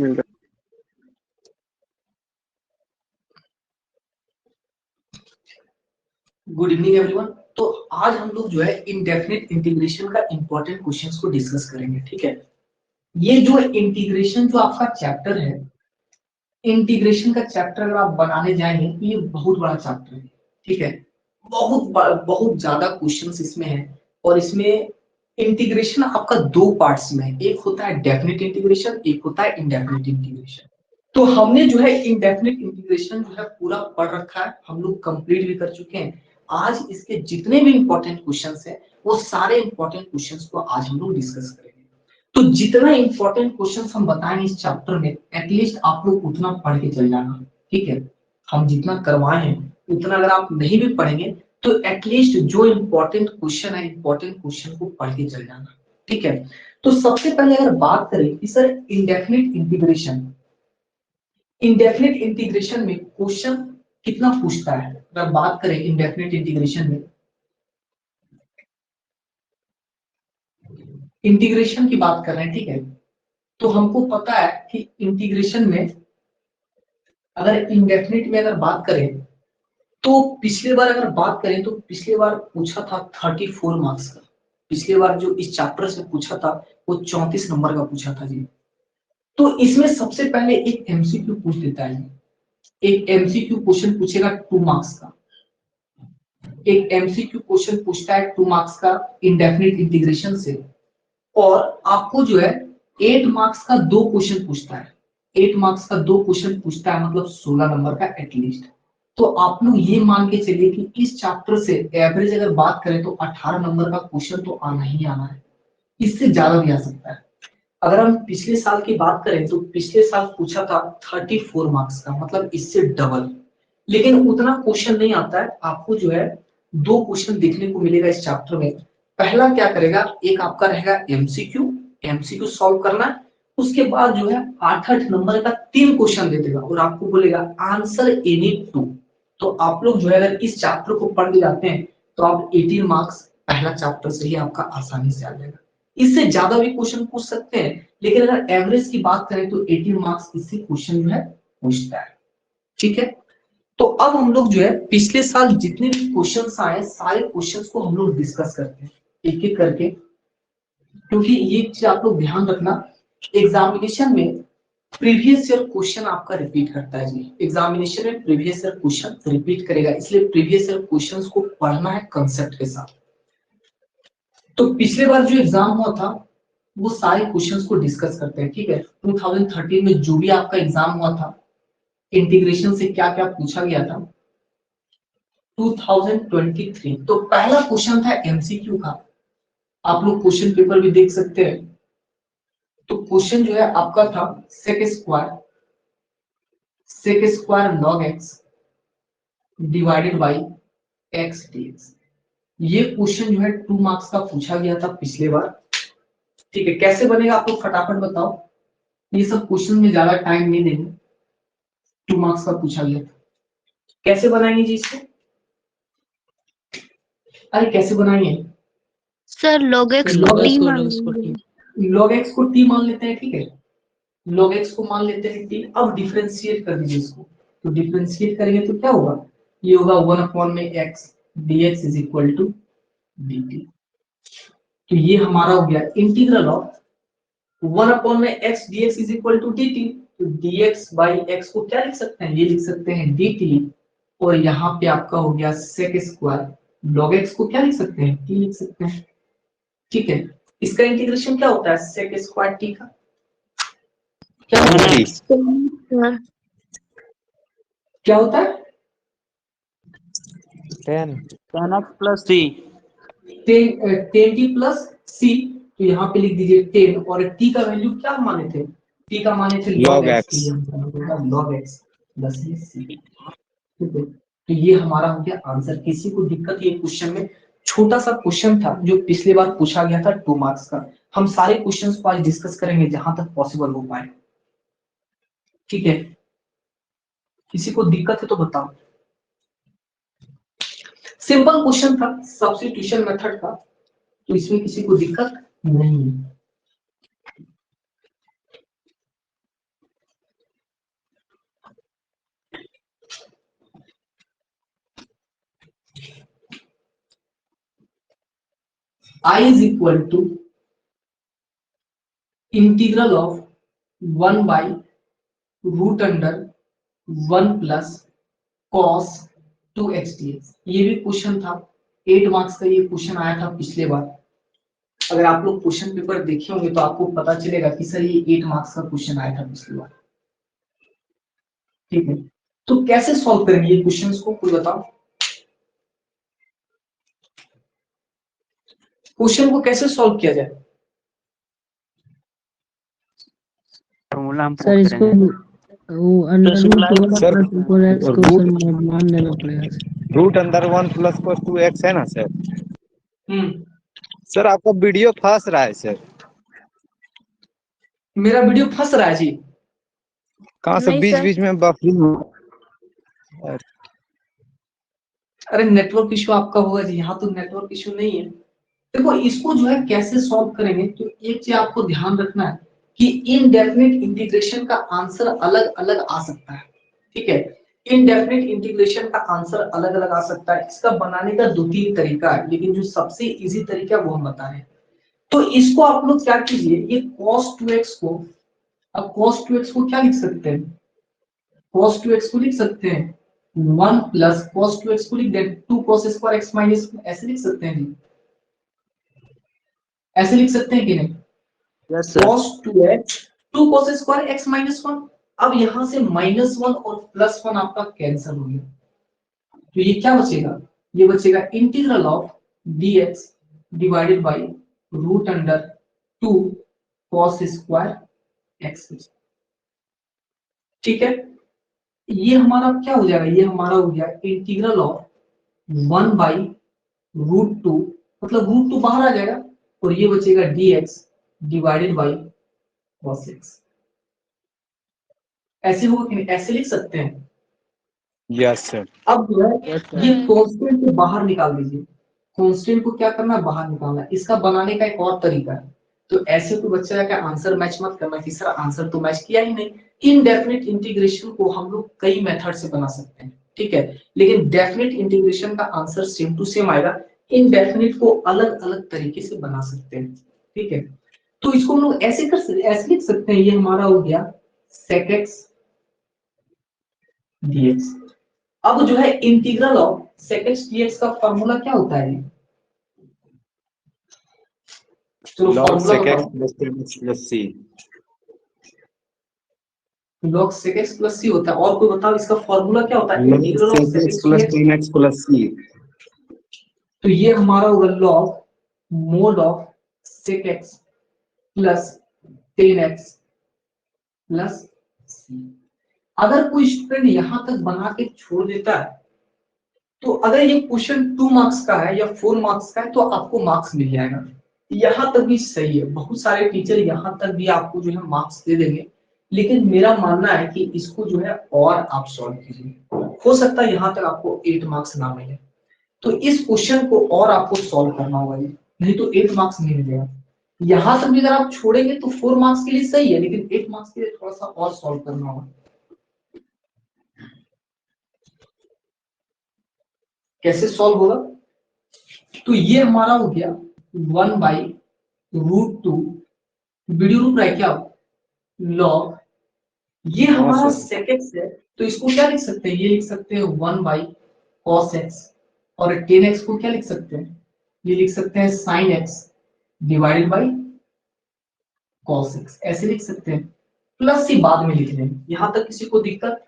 मिल रहा good evening everyone. तो आज हम लोग जो है इंडेफिनिट इंटीग्रेशन का इंपॉर्टेंट क्वेश्चंस को डिस्कस करेंगे। ठीक है, ये जो इंटीग्रेशन जो आपका चैप्टर है, इंटीग्रेशन का चैप्टर अगर आप बनाने जाएंगे तो ये बहुत बड़ा चैप्टर है। ठीक है, बहुत ज्यादा क्वेश्चंस इसमें है और इसमें इंटीग्रेशन आपका दो पार्ट्स में है, एक होता है डेफिनिट इंटीग्रेशन, एक होता है इंडेफिनिट इंटीग्रेशन। तो हमने जो है इंडेफिनिट इंटीग्रेशन जो है पूरा पढ़ रखा है, हम लोग कंप्लीट भी कर चुके हैं। आज इसके जितने भी इंपॉर्टेंट क्वेश्चंस हैं वो सारे इंपॉर्टेंट क्वेश्चंस को आज हम लोग डिस्कस करेंगे। तो जितना इंपॉर्टेंट क्वेश्चंस हम बताएंगे इस चैप्टर में, एटलीस्ट आप लोग उतना पढ़ के चल जाना। ठीक है, हम जितना करवाए हैं उतना अगर आप नहीं भी पढ़ेंगे तो एटलीस्ट जो इंपॉर्टेंट क्वेश्चन है, इंपॉर्टेंट क्वेश्चन को पढ़ के चल जाना। ठीक है, तो सबसे पहले अगर बात करें कि sir indefinite integration, indefinite integration में क्वेश्चन कितना पूछता है, अगर बात करें इंडेफिनिट इंटीग्रेशन में, इंटीग्रेशन की बात कर रहे हैं। ठीक है, तो हमको पता है कि इंटीग्रेशन में अगर इंडेफिनिट में अगर बात करें तो पिछले बार अगर बात करें तो पिछले बार पूछा था 34 मार्क्स का। पिछले बार जो इस चैप्टर से पूछा था वो 34 नंबर का पूछा था जी। तो इसमें सबसे पहले एक एमसीक्यू पूछ देता है, एक एमसीक्यू क्वेश्चन पूछेगा 2 मार्क्स का, एक एमसीक्यू क्वेश्चन पूछता है 2 मार्क्स का इंडेफिनिट इंटीग्रेशन से। और आपको जो है 8 मार्क्स का दो क्वेश्चन पूछता है, 8 मार्क्स का दो क्वेश्चन पूछता है, मतलब 16 नंबर का एटलीस्ट। तो आप लोग ये मान के चलिए कि इस चैप्टर से एवरेज अगर बात करें तो 18 नंबर का क्वेश्चन तो आना ही आना है, इससे ज्यादा भी आ सकता है। अगर हम पिछले साल की बात करें तो पिछले साल पूछा था 34 मार्क्स का, मतलब इससे डबल। लेकिन उतना क्वेश्चन नहीं आता है, आपको जो है दो क्वेश्चन देखने को मिलेगा इस चैप्टर में। पहला क्या करेगा, एक आपका रहेगा एमसीक्यू, एमसीक्यू सॉल्व करना है। उसके बाद जो है 8-8 नंबर का 3 क्वेश्चन दे देगा और आपको बोलेगा आंसर एनी 2। तो आप लोग जो है अगर इस चैप्टर को पढ़ के जाते हैं तो आप 18 मार्क्स पहला चैप्टर से ही आपका आसानी से आ जाएगा। इससे ज्यादा भी क्वेश्चन पूछ सकते हैं, लेकिन अगर एवरेज की बात करें तो 18 मार्क्स इससे क्वेश्चन जो है पूछता है। ठीक है, तो अब हम लोग जो है पिछले साल जितने भी क्वेश्चंस आए सारे क्वेश्चंस को हम लोग डिस्कस करते हैं एक एक करके, क्योंकि ये चीज आप लोग ध्यान रखना, एग्जामिनेशन में प्रीवियस ईयर क्वेश्चन आपका रिपीट करता है जी। एग्जामिनेशन में प्रीवियस ईयर क्वेश्चन रिपीट करेगा, इसलिए प्रीवियस ईयर क्वेश्चंस को पढ़ना है कंसेप्ट के साथ। तो पिछले बार जो एग्जाम हुआ था वो सारे क्वेश्चंस को डिस्कस करते हैं। ठीक है, 2013 में जो भी आपका एग्जाम हुआ था इंटीग्रेशन से क्या क्या पूछा गया था 2023, तो पहला क्वेश्चन था एमसीक्यू का, आप लोग क्वेश्चन पेपर भी देख सकते हैं। तो क्वेश्चन जो है आपका था sec square log x divided by x dx. ये क्वेश्चन जो है 2 मार्क्स का पूछा गया था पिछले बार। ठीक है, कैसे बनेगा आप लोग फटाफट बताओ, ये सब क्वेश्चन में ज्यादा टाइम नहीं देंगे, 2 मार्क्स का पूछा गया था, कैसे बनाएंगे जी इसको? अरे कैसे बनाएंगे सर log x को लॉग t एक्स मान लेंगे। लॉग एक्स को टी मान लेते हैं। ठीक है, log x को मान लेते हैं टी। अब डिफरेंशिएट कर दीजिए इसको, तो डिफरेंशिएट करेंगे तो क्या होगा, ये होगा 1 में x dx is equal to dt। तो ये हमारा हो गया इंटीग्रल ऑफ 1 में x dx is equal to dt। तो dx बाई x को क्या लिख सकते हैं, ये लिख सकते हैं dt। और यहाँ पे आपका हो गया सेक स्क्वायर log x को क्या लिख सकते हैं, t लिख सकते हैं। ठीक है, इसका इंटीग्रेशन क्या होता है सेक स्क्वायर t का, क्या होता है? सर क्या होता है 10 plus c 10t plus c। तो यहाँ पे लिख दीजिए 10 और t का वैल्यू क्या माने थे, t का माने थे log x, log x plus c। ठीक है, तो ये हमारा हो गया आंसर। किसी को दिक्कत ये क्वेश्चन में, छोटा सा क्वेश्चन था जो पिछले बार पूछा गया था 2 मार्क्स का। हम सारे क्वेश्चंस को आज डिस्कस करेंगे जहां तक पॉसिबल हो पाए। ठीक है, किसी को दिक्कत है तो बताओ। सिंपल क्वेश्चन था, सब्स्टिट्यूशन मेथड का, तो इसमें किसी को दिक्कत नहीं है। I is equal to integral of 1 by root under 1 plus cos 2x dx। ये भी क्वेश्चन था, 8 मार्क्स का ये क्वेश्चन आया था पिछले बार। अगर आप लोग क्वेश्चन पेपर देखे होंगे तो आपको पता चलेगा कि सर ये 8 मार्क्स का क्वेश्चन आया था पिछली बार। ठीक है, तो कैसे सॉल्व करेंगे ये क्वेश्चंस को, कोई बताओ। क्वेश्चन को कैसे सॉल्व किया जाए? फॉर्मूला हम सर पुट इसको करेंगे। वो under root sir, 1 plus 4x को रूट सर मान लेना पड़ेगा। Root under 1 plus cos 2x है ना सर? हम्म, सर आपका वीडियो फंस रहा है सर। मेरा वीडियो फंस रहा है जी। कहाँ से नहीं बीच सर। बीच में बफरिंग। अरे नेटवर्क इशू आपका होगा जी, यहाँ तो नेटवर्क इशू नहीं है। देखो इसको जो है कैसे सॉल्व करेंगे, तो एक चीज आपको ध्यान रखना है कि इनडेफिनिट इंटीग्रेशन का आंसर अलग अलग आ सकता है। ठीक है, इनडेफिनिट इंटीग्रेशन का आंसर अलग अलग आ सकता है। इसका बनाने का 2-3 तरीका है, लेकिन जो सबसे इजी तरीका है वो हम बता रहे हैं। तो इसको आप लोग क्या कीजिए, ये cos 2x को, अब cos 2x को क्या लिख सकते हैं, cos 2x को लिख सकते हैं 1 प्लस cos 2x को लिख दें 2 cos स्क्वायर x माइनस, ऐसे लिख सकते हैं जी, ऐसे लिख सकते हैं कि नहीं? Yes sir. cos 2x 2 cos square x minus 1। अब यहां से -1 और +1 आपका कैंसिल हो गया, तो ये क्या बचेगा, ये बचेगा integral of dx divided by root under 2 cos square x। ठीक है, ये हमारा क्या हो जाएगा, ये हमारा हो गया इंटीग्रल ऑफ 1 बाई रूट 2, मतलब रूट 2 बाहर आ जाएगा और ये बचेगा dx divided by cos x। ऐसे होगा कि नहीं, ऐसे लिख सकते हैं। Yes sir. अब जो है यस ये सर। कांस्टेंट को बाहर निकाल दीजिए, कांस्टेंट को क्या करना है, बाहर निकालना है। इसका बनाने का एक और तरीका है, तो ऐसे कोई बच्चा का आंसर मैच मत करना कि सर आंसर तो मैच किया ही नहीं। इनडेफिनिट इंटीग्रेशन को हम लोग कई मेथड से बना सकते हैं, ठीक है, लेकिन डेफिनिट इंटीग्रेशन का आंसर सेम टू सेम आएगा। इनडेफिनिट को अलग अलग तरीके से बना सकते हैं, ठीक है। तो इसको हम लोग ऐसे ऐसे लिख सकते हैं, ये हमारा हो गया sec x dx। अब जो है integral of sec x dx का फॉर्मूला क्या होता है? चलो log फॉर्मूला sec x बताओ। plus 3x plus c। log sec x plus c होता है, और कोई बताओ इसका फॉर्मूला क्या होता है? log integral of sec sec x x plus dx। 3x plus c। तो ये हमारा होगा log mode of sec x plus 10x plus c। अगर कोई स्टूडेंट यहां तक बना के छोड़ देता है, तो अगर ये क्वेश्चन 2 मार्क्स का है या 4 मार्क्स का है तो आपको मार्क्स मिल जाएगा। यहां तक भी सही है, बहुत सारे टीचर यहां तक भी आपको जो है मार्क्स दे देंगे, लेकिन मेरा मानना है कि इसको जो है और आप सॉल्व कीजिए। हो सकता है यहां तक आपको 8 मार्क्स ना मिले, तो इस क्वेश्चन को और आपको सॉल्व करना होगा, नहीं तो 8 मार्क्स नहीं मिलेगा। यहां तक भी अगर आप छोड़ेंगे तो 4 मार्क्स के लिए सही है, लेकिन 8 मार्क्स के लिए थोड़ा सा और सॉल्व करना होगा। कैसे सॉल्व होगा? तो ये हमारा हो गया 1 बाई रूट 2, वीडियो रुक रहा है क्या? लॉग, ये हाँ हमारा सर। sec x है, तो इसको क्या लिख सकते हैं, ये लिख सकते हैं 1 बाई cos x, और 10x को क्या लिख सकते हैं, ये लिख सकते हैं sin x divided by cos x, ऐसे लिख सकते हैं। प्लस ही बाद में लिख लेंगे, यहां तक किसी को दिक्कत?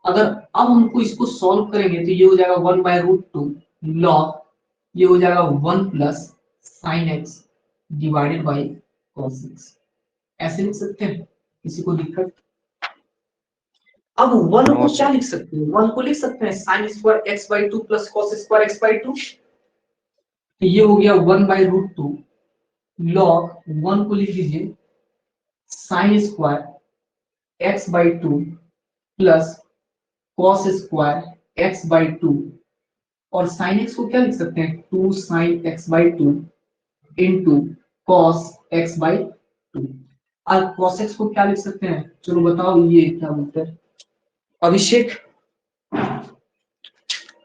अगर अब हमको इसको सॉल्व करेंगे तो ये हो जाएगा 1 बाय रूट 2 लॉग, ये हो जाएगा 1 plus sine x divided by cos x, ऐसे लिख सकते हैं, किसी को दिक्कत? अब 1 नो को क्या सर। लिख सकते हैं, 1 को लिख सकते हैं sine square x by 2 plus cos square x by 2। ये हो गया 1 बाई रूट 2 लॉग, 1 को लिख दीजिए sine square x by 2 plus cos square x by 2, और साइन एक्स को क्या लिख सकते हैं 2 sine x by 2 into cos x by 2। और कॉस एक्स को क्या लिख सकते हैं, चलो बताओ, ये क्या बोलते हैं, अभिषेक,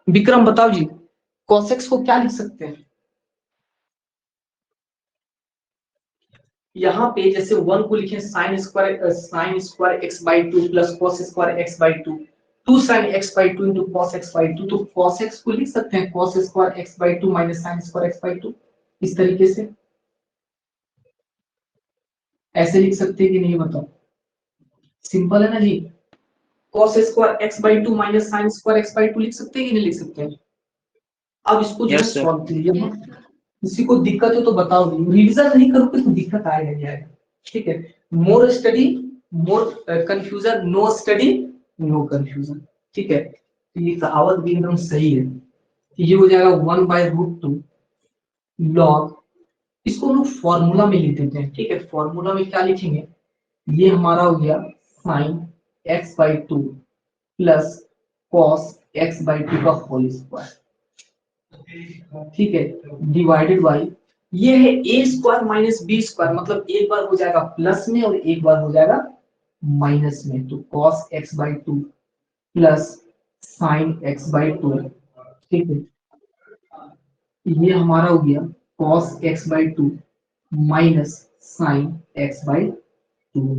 विक्रम बताओ जी, कॉस एक्स को क्या लिख सकते हैं? यहाँ पे जैसे 1 को लिखे sign square x by two plus cos square x by to, 2 sine x by two into cos x by to, तो कॉस एक्स को लिख सकते हैं cos square x by two minus sine square x by to, इस तरीके से ऐसे लिख सकते हैं कि नहीं बताओ? सिंपल है ना जी। Cos square x by two minus sine square x by two लिख सकते हैं कि नहीं लिख सकते हैं? अब इसको जो है Yes, sir. सॉल्व कीजिए। किसी को दिक्कत हो तो बताओ, रिवीजन नहीं करोगे तो दिक्कत आएगा ही आएगा। ठीक है, more study more confusion, no study no confusion. ठीक है, तो ये कहावत भी एकदम सही है। ये हो जाएगा 1/√2 लॉग, इसको हम लोग फॉर्मूला में लिख देते हैं। ठीक है, फॉर्मूला में क्या लिखेंगे, ये हमारा हो गया sine x by two plus cos x by to का होल स्क्वायर। ठीक है, डिवाइडेड बाई ये है ए स्क्वायर माइनस बी स्क्वायर, मतलब एक बार हो जाएगा प्लस में और एक बार हो जाएगा माइनस में, तो cos x by two plus sine x by to. ठीक है, ये हमारा हो गया cos x by two minus sine x by to.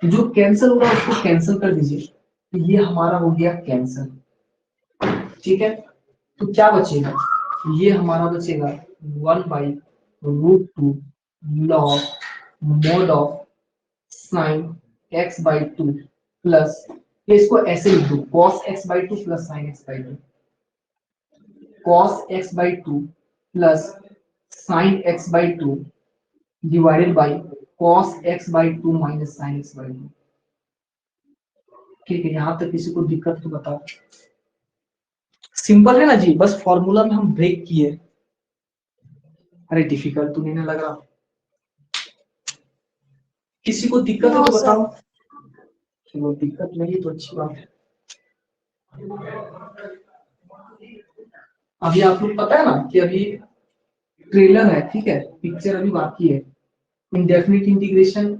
जो कैंसिल होगा उसको कैंसिल कर दीजिए, तो ये हमारा हो गया कैंसिल। ठीक है, तो क्या बचेगा, ये हमारा बचेगा 1/√2 log mode of sine x by two plus, इसको ऐसे लिख दो cos x by two plus sine x by to, cos x by two plus sine x by two divided by cos x by two minus sine x by to. ठीक है, यहां तक किसी को दिक्कत तो बताओ? सिंपल है ना जी, बस फॉर्मूला में हम ब्रेक किए। अरे डिफिकल्ट तो नहीं ना लग रहा? किसी को दिक्कत है तो बताओ। चलो दिक्कत नहीं तो अच्छी बात है। अभी आप लोग पता है ना कि अभी ट्रेलर है, ठीक है, पिक्चर अभी बाकी है। इंडेफिनिट इंटीग्रेशन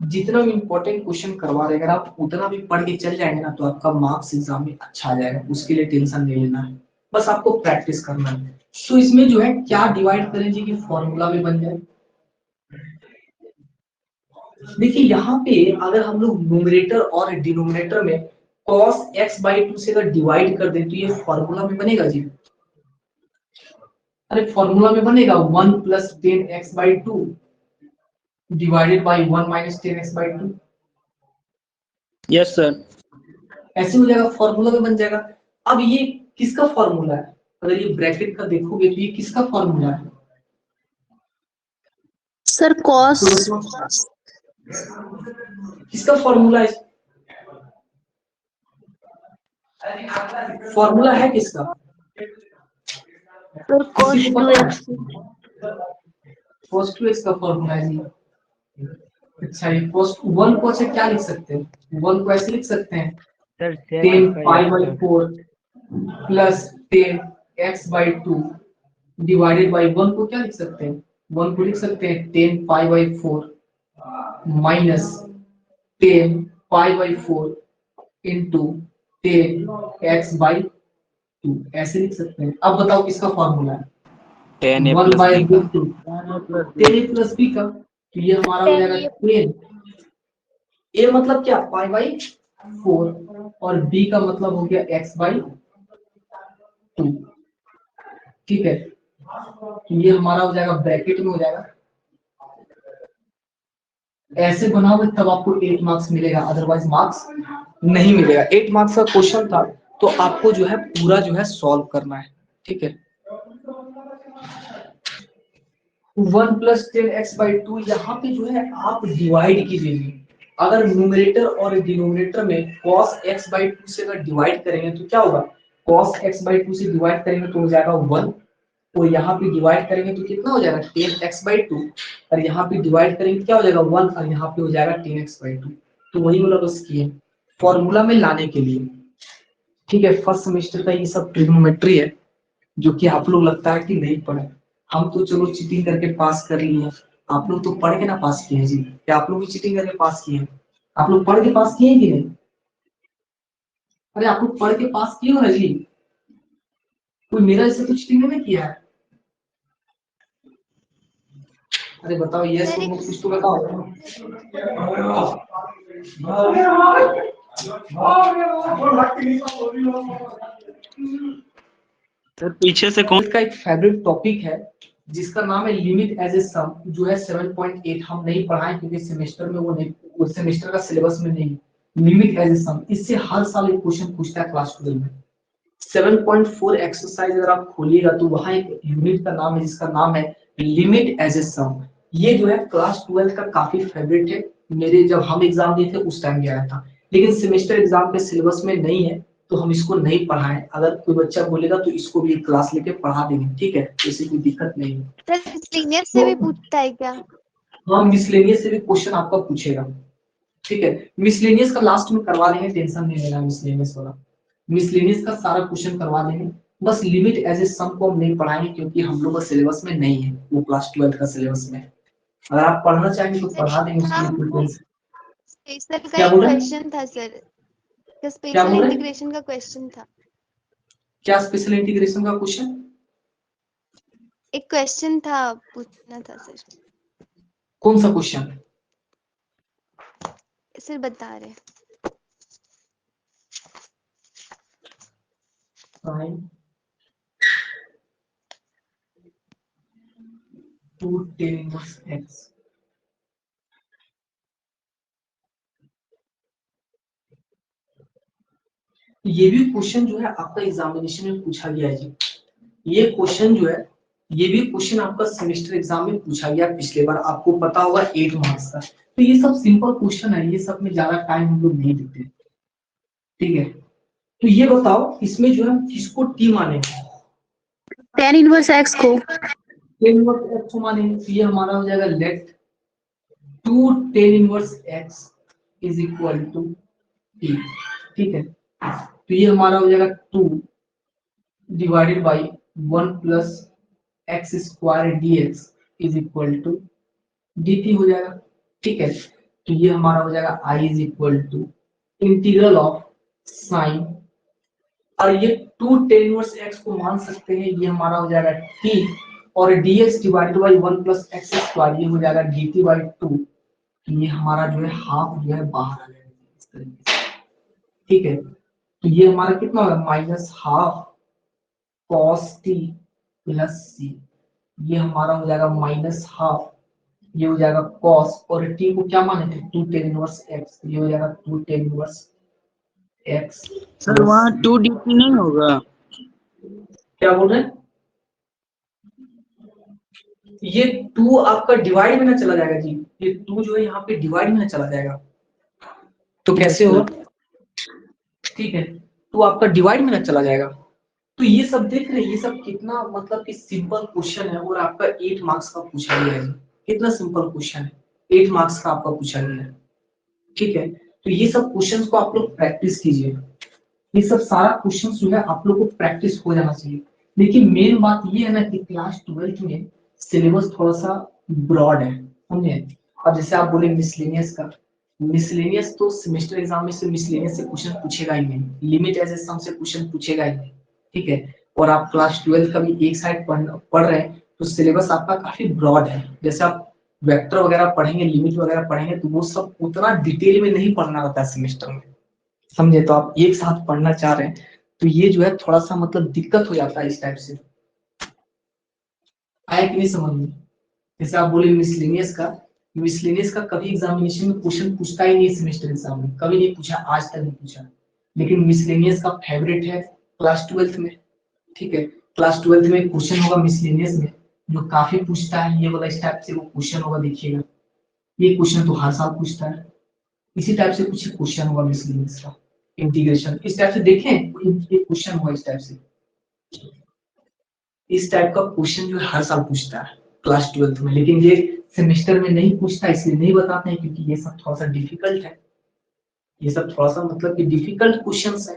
जितना भी इंपॉर्टेंट क्वेश्चन करवा रहे, अगर आप उतना भी पढ़ के चल जाएंगे ना तो आपका मार्क्स एग्जाम में अच्छा आ जाएगा, उसके लिए टेंशन नहीं लेना है, बस आपको प्रैक्टिस करना है। तो इसमें जो है क्या डिवाइड करें जी कि फॉर्मूला में बन जाए। देखिए यहाँ पे अगर हम लोग न्यूमरेटर और डिनोमिनेटर में cos x बाई टू से अगर डिवाइड कर दें तो ये फॉर्मूला में बनेगा जी। अरे फॉर्मूला में बनेगा 1 plus 10x by two divided by 1 minus 10x by two. Yes, sir. ऐसे हो जाएगा, फॉर्मूला में बन जाएगा। अब ये किसका फॉर्मूला है, अगर ये ब्रैकेट का देखोगे तो ये किसका फॉर्मूला है? सर कॉस किसका फॉर्मूला है? फॉर्मूला है किसका? Sir cos 2x cos 2x का फॉर्मूला है जी। अच्छा, ये cos 1 को अच्छा क्या लिख सकते हैं, 1 को ऐसे लिख सकते हैं sir 10 7 pi by 4 plus 10 x by 2 divided by 1 को क्या लिख सकते हैं, 1 को लिख सकते हैं 10 pi by 4 minus 10 pi by 4 into 10 x by 2, ऐसे लिख सकते हैं। अब बताओ किसका फॉर्मूला है? 10a 1 plus बाई b का. Root two 10a plus b का, तो ये हमारा हो जाएगा 10। a मतलब क्या, पाई बाई 4 और b का मतलब हो गया x बाई 2। ठीक है, तो ये हमारा हो जाएगा ब्रैकेट में हो जाएगा। ऐसे बनाओगे तब आपको 8 मार्क्स मिलेगा, अदरवाइज मार्क्स नहीं मिलेगा। 8 मार्क्स का क्वेश्चन था तो आपको जो है पूरा जो है सॉल्व करना है। ठीक है, 1 प्लस 10x बाई टू, यहाँ पे जो है आप डिवाइड कीजिए। अगर न्यूमरेटर और डिनोमिनेटर में cos x बाई टू से अगर डिवाइड करेंगे तो क्या होगा, cos x बाई टू से डिवाइड करेंगे तो हो जाएगा 1, और यहाँ पे डिवाइड करेंगे तो कितना हो जाएगा 10x बाई टू, और यहाँ पे डिवाइड करेंगे तो क्या हो जाएगा 1, और यहाँ पे हो जाएगा 10x बाई टू। तो वही वाला बस किए फॉर्मूला में लाने के लिए। ठीक है, फर्स्ट सेमेस्टर का ये सब ट्रिग्नोमेट्री है जो कि आप लोग लगता है कि नहीं पढ़े। हम तो चलो चीटिंग करके पास कर लिए हैं, आप लोग तो पढ़ के ना पास किए हैं जी। क्या आप लोग भी चीटिंग करके पास किए हैं? आप लोग पढ़ के पास किए हैं कि नहीं? अरे आप लोग पढ़ के पास किए हो ना जी? कोई मेरा ऐसे कुछ चीटिंग नहीं किया है? अरे बताओ, यस तुम लोग कुछ तो बताओ। सर पीछे से कौन? का एक फेवरेट टॉपिक है जिसका नाम है लिमिट एज ए सम, जो है 7.8। हम नहीं पढ़ाए क्योंकि सेमेस्टर में वो नहीं, वो सेमेस्टर का सिलेबस में नहीं। लिमिट एज ए सम, इससे हर साल एक क्वेश्चन पूछता है क्लास 12 में। 7.4 एक्सरसाइज अगर आप खोलिएगा तो वहां एक यूनिट का नाम है जिसका नाम है लिमिट एज ए सम। ये जो है क्लास 12 का काफी फेवरेट है। मेरे जब हम एग्जाम दिए थे उस टाइम भी आया था, लेकिन सेमेस्टर एग्जाम के सिलेबस में नहीं है तो हम इसको नहीं पढ़ाएं। अगर कोई बच्चा बोलेगा तो इसको भी क्लास लेके पढ़ा देंगे, ठीक है, ऐसी कोई दिक्कत नहीं है। सर मिसलेनियस से भी पूछता है क्या? हाँ, मिसलेनियस से भी क्वेश्चन आपका पूछेगा, ठीक है। मिसलेनियस का लास्ट में करवा देंगे, टेंशन नहीं लेना मिसलेनियस वाला। मिसलेनियस का सारा क्वेश्चन करवा देंगे, बस लिमिट एज ए सम को हम नहीं पढ़ाएंगे क्योंकि हम लोग का सिलेबस में नहीं है, वो क्लास 12 का सिलेबस में। अगर आप पढ़ना चाहेंगे तो पढ़ा देंगे उसके लिए कोई टेंशन। स्पेशल का क्या एक बोल रहे हैं? क्वेश्चन था सर, क्या स्पेशल बोल रहे हैं? इंटीग्रेशन का क्वेश्चन था। क्या स्पेशल इंटीग्रेशन का क्वेश्चन? एक क्वेश्चन था, पूछना था सर। कौन सा क्वेश्चन? सर बता रहे। sin 2 tan inverse x। ये भी क्वेश्चन जो है आपका एग्जामिनेशन में पूछा गया है जी। ये क्वेश्चन जो है, ये भी क्वेश्चन आपका सेमेस्टर एग्जाम में पूछा गया पिछले बार, आपको पता होगा 8 मार्क्स का। तो ये सब सिंपल क्वेश्चन है, ये सब में ज्यादा टाइम हम लोग नहीं देते, ठीक है। तो ये बताओ इसमें जो है किसको टी माने? tan इनवर्स x को tan इनवर्स x को माने, तो ये हमारा हो जाएगा let 2 tan inverse x is equal to t, ठीक है। तो ये हमारा हो जाएगा 2 divided by 1 plus x square dx is equal to dt हो जाएगा, ठीक है। तो ये हमारा हो जाएगा i is equal to integral of sine, और ये 2 tan इनवर्स x को मान सकते हैं, ये हमारा हो जाएगा t, और dx divided by 1 plus x square, ये हो जाएगा dt बाई 2। ये हमारा जो है हाफ जो है बाहर आ जाएगा इस तरीके से, ठीक है। तो ये हमारा कितना होगा, minus half cos t plus c, ये हमारा हो जाएगा माइनस हाफ, ये हो जाएगा cos, और t को क्या माने थे 2 tan इनवर्स x, ये हो जाएगा 2 tan इनवर्स x। सर वहाँ 2dt नहीं होगा? क्या बोल रहे हैं? ये 2 आपका डिवाइड में ना चला जाएगा जी, ये 2 जो है यहाँ पे डिवाइड में ना चला जाएगा, तो कैसे होगा, ठीक है। तो आपका डिवाइड में ना चला जाएगा। तो ये सब देख रहे हैं, ये सब कितना मतलब कि सिंपल क्वेश्चन है, और आपका 8 मार्क्स का पूछा गया है। कितना सिंपल क्वेश्चन है, 8 मार्क्स का आपका पूछा गया है, ठीक है। तो ये सब क्वेश्चंस को आप लोग प्रैक्टिस कीजिए, ये सब सारा क्वेश्चंस जो है आप लोग को प्रैक्टिस हो जाना चाहिए। लेकिन मेन बात ये है ना कि क्लास 12 में सिलेबस थोड़ा सा ब्रॉड है, समझे। अब जैसे आप बोले मिसलेनियस का, मिसलेनियस तो सेमेस्टर एग्जाम में से मिसलेनियस से क्वेश्चन पूछेगा ही नहीं, लिमिट एज ए सम से क्वेश्चन पूछेगा ही नहीं, ठीक है। और आप क्लास 12 का भी एक साइड पढ़ रहे हैं तो सिलेबस आपका काफी ब्रॉड है। जैसे आप वेक्टर वगैरह पढ़ेंगे, लिमिट वगैरह पढ़ेंगे, तो वो सब उतना डिटेल में नहीं पढ़ना रहता है सेमेस्टर में, समझे। तो आप एक साथ पढ़ना चाह रहे हैं तो ये जो है थोड़ा सा मतलब दिक्कत हो जाता है इस टाइप से। आया कि नहीं समझ में? जैसे आप बोले मिसलेनियस का, मिसलेनियस का कभी एग्जामिनेशन में क्वेश्चन पूछता ही नहीं, सेमेस्टर एग्जाम में कभी नहीं पूछा, आज तक नहीं पूछा। लेकिन मिसलेनियस का फेवरेट है क्लास 12 में, ठीक है। क्लास 12 में क्वेश्चन होगा मिसलेनियस में जो काफी पूछता है, ये वाला इस टाइप से वो क्वेश्चन होगा, देखिएगा ये क्वेश्चन तो हर साल पूछता है, इसी टाइप से कुछ क्वेश्चन होगा मिसलेनियस का, इंटीग्रेशन इस टाइप से देखें, ये क्वेश्चन होगा इस टाइप से, इस टाइप का क्वेश्चन जो हर साल पूछता है क्लास 12 में। लेकिन ये सेमेस्टर में नहीं पूछता, इसलिए नहीं बताते हैं क्योंकि ये सब थोड़ा सा डिफिकल्ट है, ये सब थोड़ा सा मतलब कि डिफिकल्ट क्वेश्चंस है।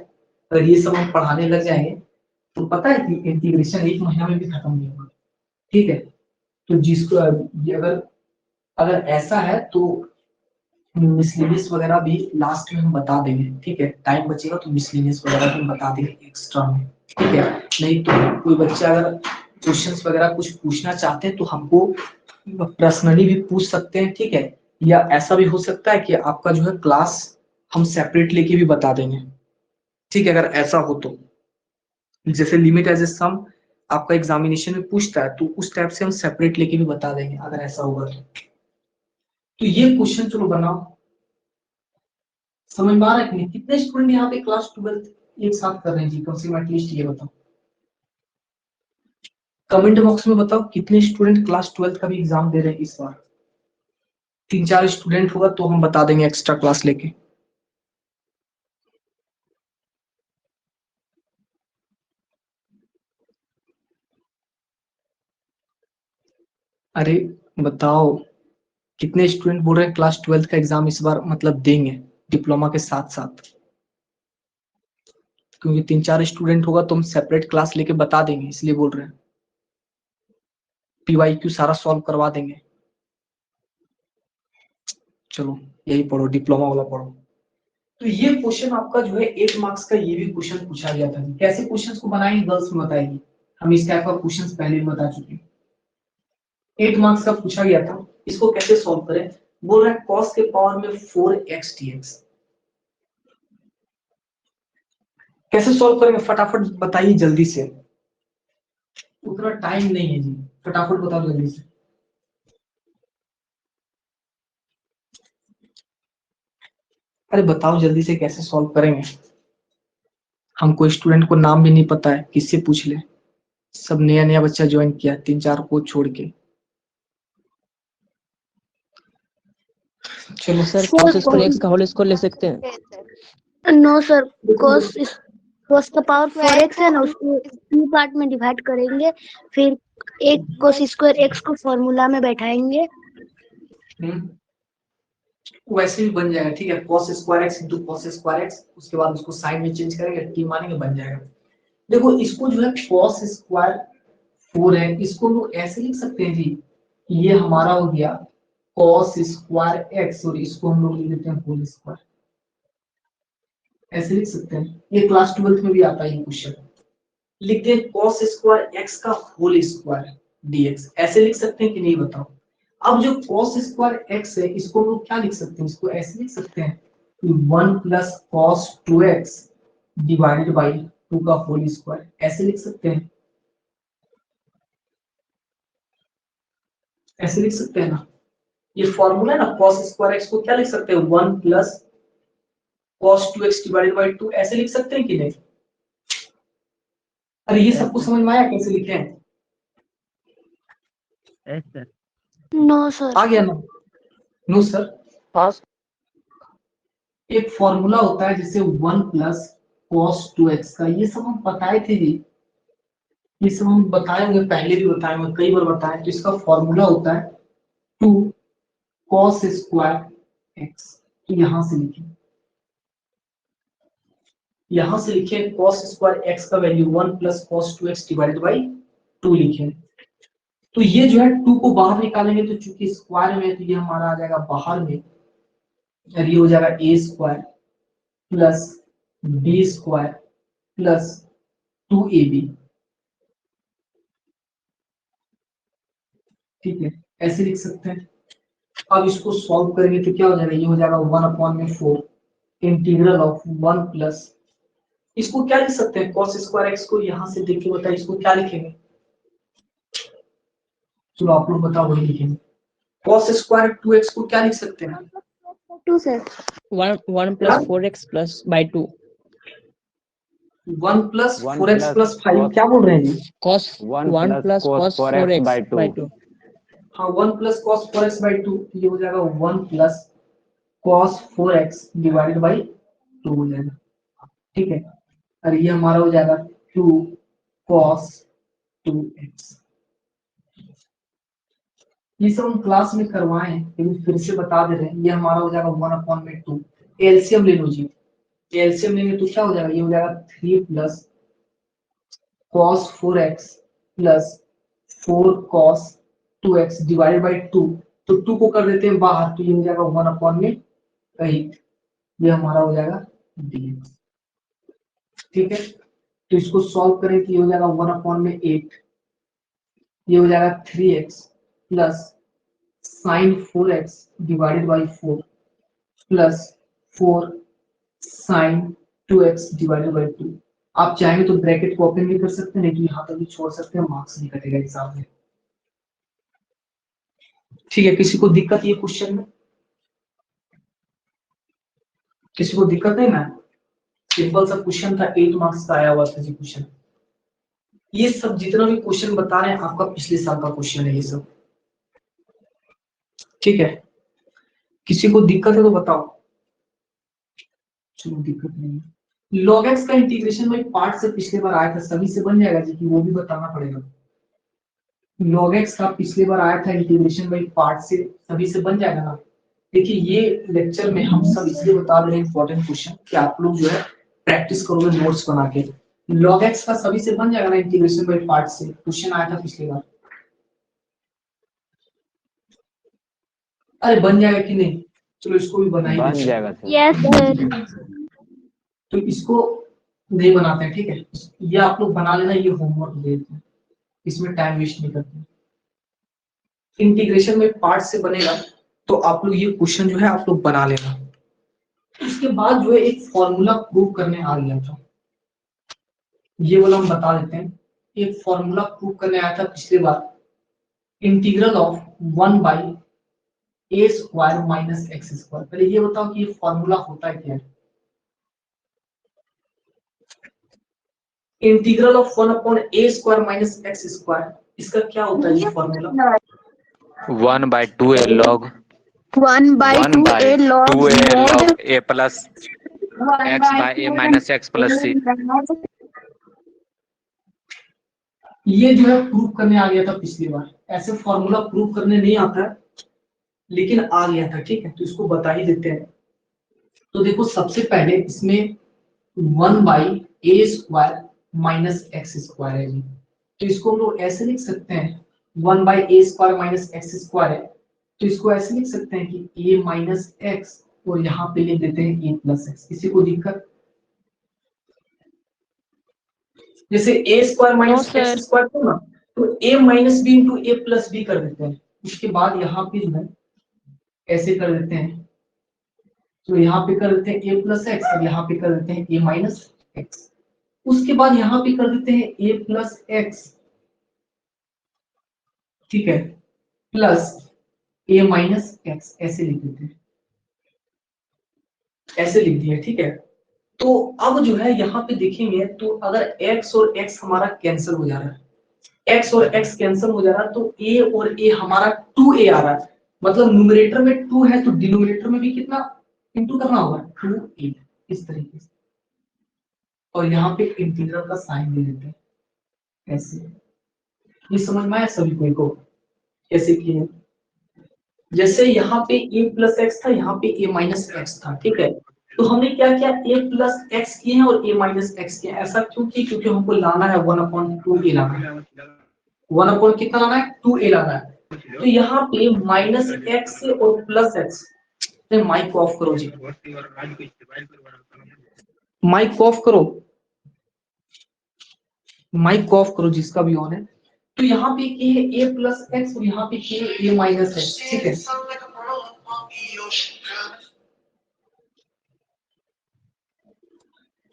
अगर ये सब हम पढ़ाने लग जाएंगे तो पता है कि इंटीग्रेशन 1 महीना में भी खत्म नहीं होगा, ठीक है। तो जिसको अगर अगर ऐसा है तो मिसलेनियस वगैरह भी लास्ट में हम बता देंगे, ठीक है। टाइम बचेगा तो मिसलेनियस वगैरह भी हम बता देंगे एक्स्ट्रा में, ठीक है। नहीं तो कोई बच्चा अगर क्वेश्चंस वगैरह कुछ पूछना चाहते हैं तो हमको पर्सनली भी पूछ सकते हैं, ठीक है, या ऐसा भी हो सकता है कि आपका जो है क्लास हम सेपरेट लेके भी बता देंगे, ठीक है, अगर ऐसा हो तो। जैसे लिमिट एज ए सम आपका एग्जामिनेशन में पूछता है तो उस टाइप से हम सेपरेट लेके भी बता देंगे अगर ऐसा होगा तो ये क्वेश्चन चलो बनाओ। समझ में आ रहा है कि नहीं? कितने स्टूडेंट यहाँ पे क्लास 12 एक साथ कर रहे हैं जी, कम से कम एटलीस्ट ये बताओ, कमेंट बॉक्स में बताओ कितने स्टूडेंट क्लास 12 का भी एग्जाम दे रहे हैं इस बार। 3-4 स्टूडेंट होगा तो हम बता देंगे एक्स्ट्रा क्लास लेके। अरे बताओ कितने स्टूडेंट बोल रहे हैं क्लास 12 का एग्जाम इस बार मतलब देंगे डिप्लोमा के साथ साथ, क्योंकि 3-4 स्टूडेंट होगा तो हम सेपरेट क्लास लेके बता देंगे इसलिए बोल रहे हैं, पीवाईक्यू सारा सॉल्व करवा देंगे। चलो यही पढ़ो, डिप्लोमा वाला पढ़ो। तो ये क्वेश्चन आपका जो है 8 मार्क्स का ये भी क्वेश्चन पूछा गया था। कैसे क्वेश्चंस को बनाएंगे गर्ल्स में बताएगी, हम इस टाइप का क्वेश्चंस पहले भी बता चुके हैं। 8 मार्क्स का पूछा गया था, इसको कैसे सॉल्व करें। बोल रहा है cos के पावर में 4x dx, कैसे सॉल्व करेंगे फटाफट बताइए जल्दी से, उतना टाइम नहीं है जी, फटाफट बताओ जल्दी से। अरे बताओ जल्दी से कैसे सॉल्व करेंगे, हमको स्टूडेंट को नाम भी नहीं पता है, किससे पूछ ले, सब नया नया बच्चा ज्वाइन किया 3-4 को छोड़ के। चलो सर cos स्क्वायर x का होल स्क्वायर ले सकते हैं। नो सर, cos का पावर 4x है ना, उसको 2 पार्ट में डिवाइड करेंगे, फिर एक cos स्क्वायर x को फॉर्मूला में बैठाएंगे। वैसे भी बन जाएगा, ठीक है, cos square x into cos square x, उसके बाद उसको साइन में चेंज करेंगे, t मानेंगे, बन जाएगा। देखो इसको जो है cos स्क्वायर 4 है, इसको हम लोग ऐसे लिख सकते हैं जी, ये हमारा हो गया cos स्क्वायर x और इसको हम लोग लिख देते हैं होल स्क्वायर, ऐसे लिख सकते हैं। ये क्लास 12 में भी आता है ये क्वेश्चन, लिख दें cos स्क्वायर x का होल स्क्वायर dx, ऐसे लिख सकते हैं कि नहीं बताओ। अब जो cos स्क्वायर x है इसको हम लोग क्या लिख सकते हैं, इसको ऐसे लिख सकते हैं कि 1 plus cos 2x divided by 2 का होल स्क्वायर, ऐसे लिख सकते हैं, ऐसे लिख सकते हैं ना, ये फॉर्मूला है ना, cos स्क्वायर x को क्या लिख सकते हैं 1 plus cos 2x divided by 2, ऐसे लिख सकते हैं कि नहीं। अरे ये सबको समझ में आया कैसे लिखे हैं, नो सर। आ गया ना। नो सर, एक फॉर्मूला होता है जैसे 1 प्लस cos 2x का, ये सब हम बताए थे जी, ये सब हम बताए होंगे, पहले भी बताए होंगे, कई बार बताए। तो इसका फॉर्मूला होता है 2 cos स्क्वायर x, तो यहां से लिखे cos स्क्वायर x का value 1 plus cos 2x divided by 2 लिखे। तो ये जो है 2 को बाहर निकालेंगे तो चूंकि स्क्वायर में है तो ये हमारा आ जाएगा बाहर में, और ये हो जाएगा a square plus b square plus 2ab, ठीक है, ऐसे लिख सकते हैं। अब इसको सॉल्व करेंगे तो क्या हो जाएगा, ये हो जाएगा 1/4 इंटीग्रल ऑफ 1 प्लस, इसको क्या लिख सकते हैं cos स्क्वायर x को, यहां से देख के बताइए इसको क्या लिखेंगे, चलो आप लोग बताओ वही लिखेंगे। cos स्क्वायर 2x को क्या लिख सकते हैं, 2 sir. 1 plus 4x plus by 2 1 plus 4x plus 5, क्या बोल रहे हैं जी, cos 1 plus cos 4x by 2। हाँ 1 प्लस cos 4x बाई 2, ये हो जाएगा 1 plus cos 4x divided by 2 हो जाएगा, ठीक है, और ये हमारा हो जाएगा 2 cos 2x। ये सब हम क्लास में करवाए लेकिन फिर से बता दे रहे हैं, ये हमारा हो जाएगा 1/2, एलसीएम ले लो जी, एलसीएम लेंगे तो क्या हो जाएगा, ये हो जाएगा 3 plus cos 4x plus 4 cos 2x divided by 2, तो 2 को कर देते हैं बाहर तो ये हो जाएगा 1/8, ये हमारा हो जाएगा dx, ठीक है। तो इसको सॉल्व करें तो ये हो जाएगा 1/8, ये हो जाएगा 3x plus sine 4x divided by 4 plus 4 sine 2x divided by 2। आप चाहेंगे तो ब्रैकेट को ओपन भी कर सकते हैं, नहीं तो यहाँ तक भी छोड़ सकते हैं, मार्क्स नहीं कटेगा एग्जाम में। ठीक है, किसी को दिक्कत ये क्वेश्चन में? किसी को दिक्कत नहीं ना? सिंपल सा क्वेश्चन था, 8 मार्क्स का आया हुआ था जी क्वेश्चन। ये सब जितना भी क्वेश्चन बता रहे हैं आपका पिछले साल का क्वेश्चन है ये सब। ठीक है, किसी को दिक्कत है तो बताओ। चलो दिक्कत नहीं है। log x का इंटीग्रेशन में पार्ट से पिछले बार आया था, सभी से बन जाएगा जी कि वो भी बताना पड़ेगा। log x का पिछले बार आया था इंटीग्रेशन बाई पार्ट से, सभी से बन जाएगा ना। देखिए ये लेक्चर में हम सब इसलिए बता रहे हैं इंपॉर्टेंट क्वेश्चन कि आप लोग जो है प्रैक्टिस करोगे नोट्स बना के। log x का सभी से बन जाएगा ना इंटीग्रेशन बाई पार्ट से, क्वेश्चन आया था पिछले बार। अरे बन जाएगा कि नहीं? चलो इसको भी बना ही बन देते हैं। जाएगा सर। Yes sir. तो इसको नहीं बनाते हैं, ठीक है, ये आप लोग बना लेना, ये होमवर्क दे देते हैं, इसमें टाइम वेस्ट नहीं करते। इंटीग्रेशन में पार्ट से बनेगा तो आप लोग ये क्वेश्चन जो है आप लोग बना लेना। उसके बाद जो है एक फॉर्मूला प्रूव करने आ गया था, ये वाला हम बता देते हैं। एक फॉर्मूला प्रूव करने आया था पिछले बार, integral of 1 by a square minus x square. पहले ये बताओ कि ये फॉर्मूला होता है क्या? Integral of 1 upon a square minus x square, इसका क्या होता है ये formula? 1 by 2a log 1 by 2a log 2a log a plus x by a minus x plus c। ये जो है प्रूव करने आ गया था पिछली बार। ऐसे फॉर्मूला प्रूव करने नहीं आता है लेकिन आ गया था, ठीक है, तो इसको बता ही देते हैं। तो देखो सबसे पहले इसमें 1 by a square minus x square है जी, तो इसको हम लोग ऐसे लिख सकते हैं 1 by a square minus x square है, तो इसको ऐसे लिख सकते हैं कि ए माइनस एक्स और यहाँ पे लिख देते हैं ए प्लस एक्स। किसी को दिक्कत? जैसे ए स्क्वायर माइनस एक्स स्क्वायर था ना, तो ए माइनस बी इंटू ए प्लस बी कर देते हैं। उसके बाद यहाँ पे जो है ऐसे कर देते हैं, तो यहाँ पे कर देते हैं ए प्लस एक्स और यहाँ पे कर देते हैं ए माइनस एक्स। उसके बाद यहाँ पे कर देते हैं ए प्लस एक्स, ठीक है, प्लस ए माइनस एक्स, ऐसे लिख देते हैं, ऐसे लिख दिया, ठीक है। तो अब जो है यहाँ पे देखेंगे तो अगर x और x हमारा कैंसिल हो जा रहा है, x और x कैंसिल हो जा रहा है, तो a और a हमारा 2a आ रहा है, मतलब न्यूमरेटर में 2 है तो डिनोमिनेटर में भी कितना इंटू करना होगा, 2a, इस तरीके से। और यहाँ पे इंटीग्रल का साइन दे देते हैं ऐसे। ये समझ में आया सभी को कैसे किए? जैसे यहाँ पे a प्लस एक्स था, यहाँ पे a माइनस एक्स था, ठीक है, तो हमने क्या किया, a प्लस एक्स किए हैं और a माइनस एक्स किया। ऐसा क्यों किया? क्योंकि हमको लाना है 1/2a लाना है, 1 कितना लाना है, 2a लाना है। तो यहाँ पे माइनस एक्स और प्लस एक्स, माइक ऑफ करो जी, माइक ऑफ करो, माइक ऑफ करो जिसका भी ऑन है। तो यहाँ पे क्या है, a प्लस एक्स और यहाँ पे क्या है, a माइनस एक्स, ठीक है।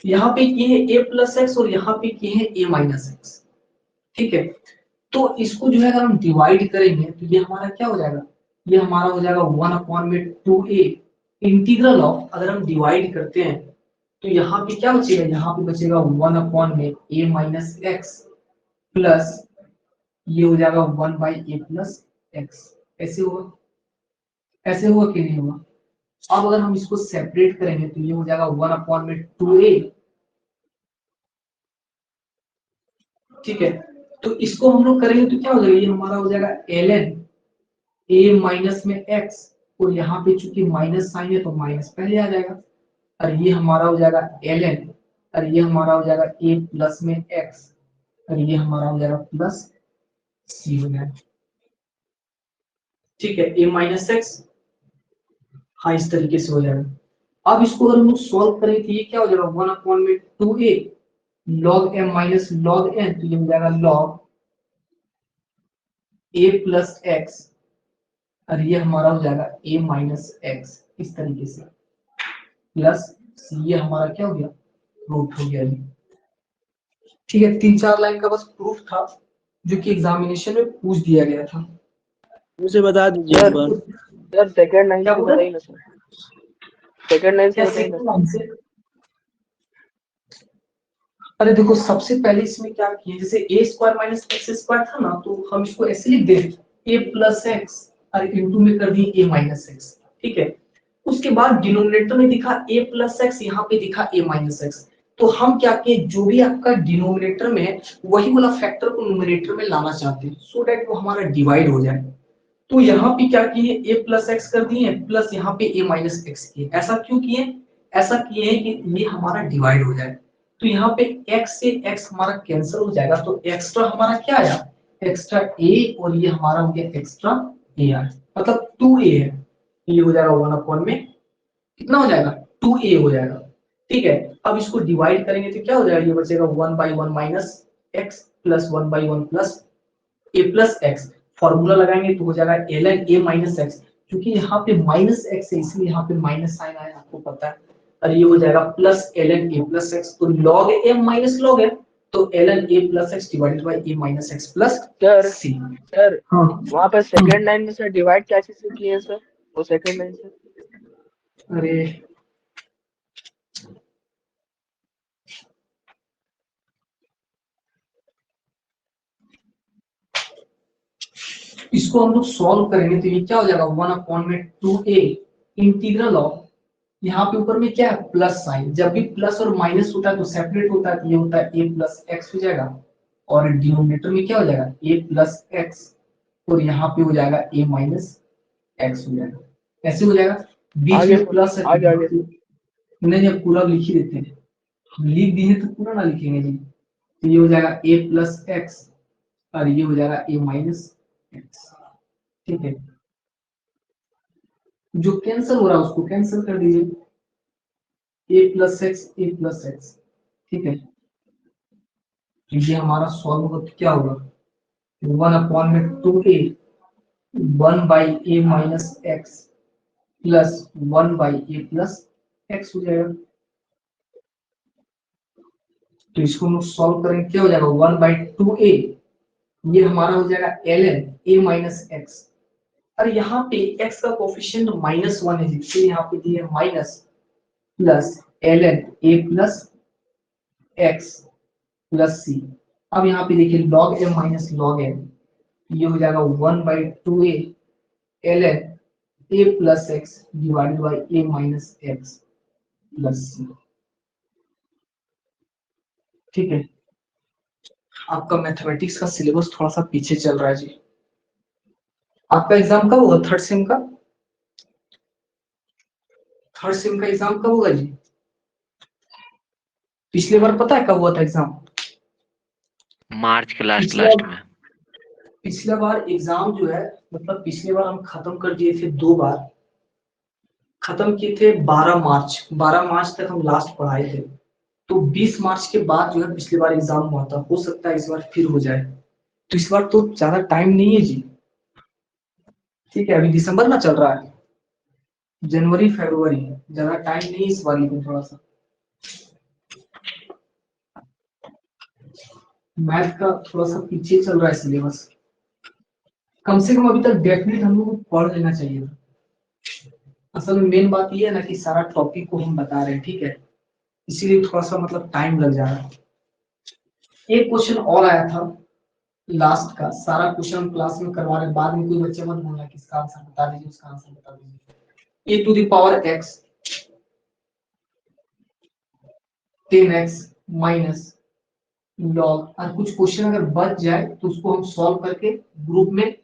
यहाँ पे क्या है, a प्लस एक्स और यहाँ पे क्या है, a माइनस एक्स, ठीक है। तो इसको जो है अगर हम डिवाइड करेंगे तो ये हमारा क्या हो जाएगा, ये हमारा हो जाएगा 1/2a इंटीग्रल ऑफ, अगर हम डिवाइड करते हैं तो यहाँ पे क्या बचेगा, यहाँ पे बचेगा 1/a माइनस एक्स प्लस ये हो जाएगा 1/a प्लस एक्स। ऐसे होगा, ऐसे होगा कि नहीं होगा? अब अगर हम इसको सेपरेट करेंगे तो ये हो जाएगा 1/2a, ठीक है। तो इसको हम लोग करेंगे तो क्या हो जाएगा, ये हमारा हो जाएगा ln a माइनस में x, और यहाँ पे चूंकि माइनस साइन है तो माइनस पहले आ जाएगा, और ये हमारा हो जाएगा ln, और ये हमारा हो जाएगा a प्लस में x, और ये हमारा हो जाएगा प्लस c हो जाएगा, ठीक है, a माइनस एक्स, हाँ इस तरीके से हो जाएगा। अब इसको अगर हम लोग सॉल्व करें तो ये क्या हो जाएगा, 1/2a log m minus log n, तो ये हो जाएगा log a प्लस एक्स, और ये हमारा हो जाएगा a माइनस एक्स इस तरीके से, प्लस ये हमारा क्या हो गया, रूट हो गया जी। ठीक है, 3-4 लाइन का बस प्रूफ था जो कि एग्जामिनेशन में पूछ दिया गया था। मुझे बता दीजिए एक बार। सर सेकंड लाइन क्या से बोला? बताइए ना सर, सेकंड लाइन से क्या बताइए ना सेकंड लाइन से? अरे देखो, सबसे पहले इसमें क्या किए, जैसे a square minus x square था ना, तो हम इसको ऐसे लिख दे a प्लस एक्स और इंटू में कर दिए a माइनस एक्स। ठीक है, उसके बाद डिनोमिनेटर में दिखा a प्लस एक्स, यहाँ पे दिखा a माइनस एक्स। तो हम क्या किए, जो भी आपका डिनोमिनेटर में है वही वाला फैक्टर को न्यूमरेटर में लाना चाहते हैं, सो दैट वो हमारा डिवाइड हो जाए। तो यहाँ पे क्या किए, a प्लस एक्स कर दिए, प्लस यहाँ पे a माइनस एक्स किए। ऐसा क्यों किए? ऐसा किए कि ये हमारा डिवाइड हो जाए। तो यहाँ पे x से x हमारा कैंसिल हो जाएगा, तो एक्स्ट्रा हमारा क्या आया, एक्स्ट्रा a, और ये हमारा हो गया एक्स्ट्रा a आया, मतलब 2a है। ये हो जाएगा 1 में कितना हो जाएगा, 2a हो जाएगा। ठीक है, अब इसको डिवाइड करेंगे तो क्या हो जाएगा, ये बचेगा 1/1 minus x plus 1/1 plus a plus x. Formula लगाएंगे तो हो जाएगा ln a माइनस एक्स, क्योंकि यहाँ पे माइनस एक्स है इसलिए यहाँ पे माइनस साइन आया, आपको पता है। और ये हो जाएगा plus ln a plus x, तो log m minus log m, तो ln a plus x divided by a minus x plus sir. c। Sir हाँ वहाँ पर सेकंड लाइन में सर डिवाइड क्या चीज से किए हैं सर, वो सेकंड लाइन से? अरे इसको हम लोग सॉल्व करेंगे तो ये क्या हो जाएगा, 1/2a इंटीग्रल ऑफ, यहाँ पे ऊपर में क्या है, प्लस साइन। जब भी प्लस और माइनस होता है तो सेपरेट होता है, तो ये होता है a प्लस एक्स हो जाएगा, और डिनोमिनेटर में क्या हो जाएगा, a प्लस एक्स, और यहाँ पे हो जाएगा a माइनस एक्स हो जाएगा। ऐसे हो जाएगा, बीच में प्लस है, आगे नहीं अब पूरा लिख ही देते हैं, लिख दिए तो पूरा ना लिखेंगे जी। तो ये हो जाएगा a प्लस एक्स, और ये हो जाएगा a माइनस एक्स। ठीक है, जो कैंसिल हो रहा है उसको कैंसिल कर दीजिए, a plus x a plus x. ठीक है, तो ये हमारा सॉल्व होगा तो क्या होगा, 1/2a 1/a minus x plus 1/a plus x हो जाएगा। तो इसको हम लोग सॉल्व करेंगे, क्या हो जाएगा 1/2a, ये हमारा हो जाएगा ln a माइनस एक्स, और यहाँ पे x का कोफिशिएंट -1 है, जिससे यहाँ पे दिए minus plus ln a plus x plus c। अब यहाँ पे देखिए log m minus log m, ये हो जाएगा 1/2a ln a plus x divided by a minus x plus c। ठीक है, आपका मैथमेटिक्स का सिलेबस थोड़ा सा पीछे चल रहा है जी। आपका एग्जाम कब होगा, थर्ड सेम का? थर्ड सेम का एग्जाम कब होगा जी? पिछले बार पता है कब हुआ था एग्जाम? मार्च के लास्ट पिछला लास्ट में। पिछला बार एग्जाम जो है, मतलब पिछले बार हम खत्म कर दिए थे, 2 बार खत्म किए थे। 12 मार्च तक हम लास्ट पढ़ाए थे, तो 20 मार्च के बाद जो है पिछली बार एग्जाम हुआ था। हो सकता है इस बार फिर हो जाए, तो इस बार तो ज्यादा टाइम नहीं है जी। ठीक है, अभी दिसंबर ना चल रहा है, जनवरी फरवरी, ज्यादा टाइम नहीं इस बार, लेकिन थोड़ा सा मैथ का थोड़ा सा पीछे चल रहा है सिलेबस। कम से कम अभी तक डेफिनेट हम लोग को पढ़ लेना चाहिए था। असल में मेन बात ये है ना कि सारा टॉपिक को हम बता रहे हैं, ठीक है, इसीलिए थोड़ा सा मतलब टाइम लग जा रहा है। एक क्वेश्चन और आया था लास्ट का, सारा क्वेश्चन क्लास में करवा रहे, बाद में कोई बच्चे मत बोलना कि इसका आंसर बता दीजिए, उसका आंसर बता दीजिए। a to the power x 10x minus log, और कुछ क्वेश्चन अगर बच जाए तो उसको हम सॉल्व करके ग्रुप में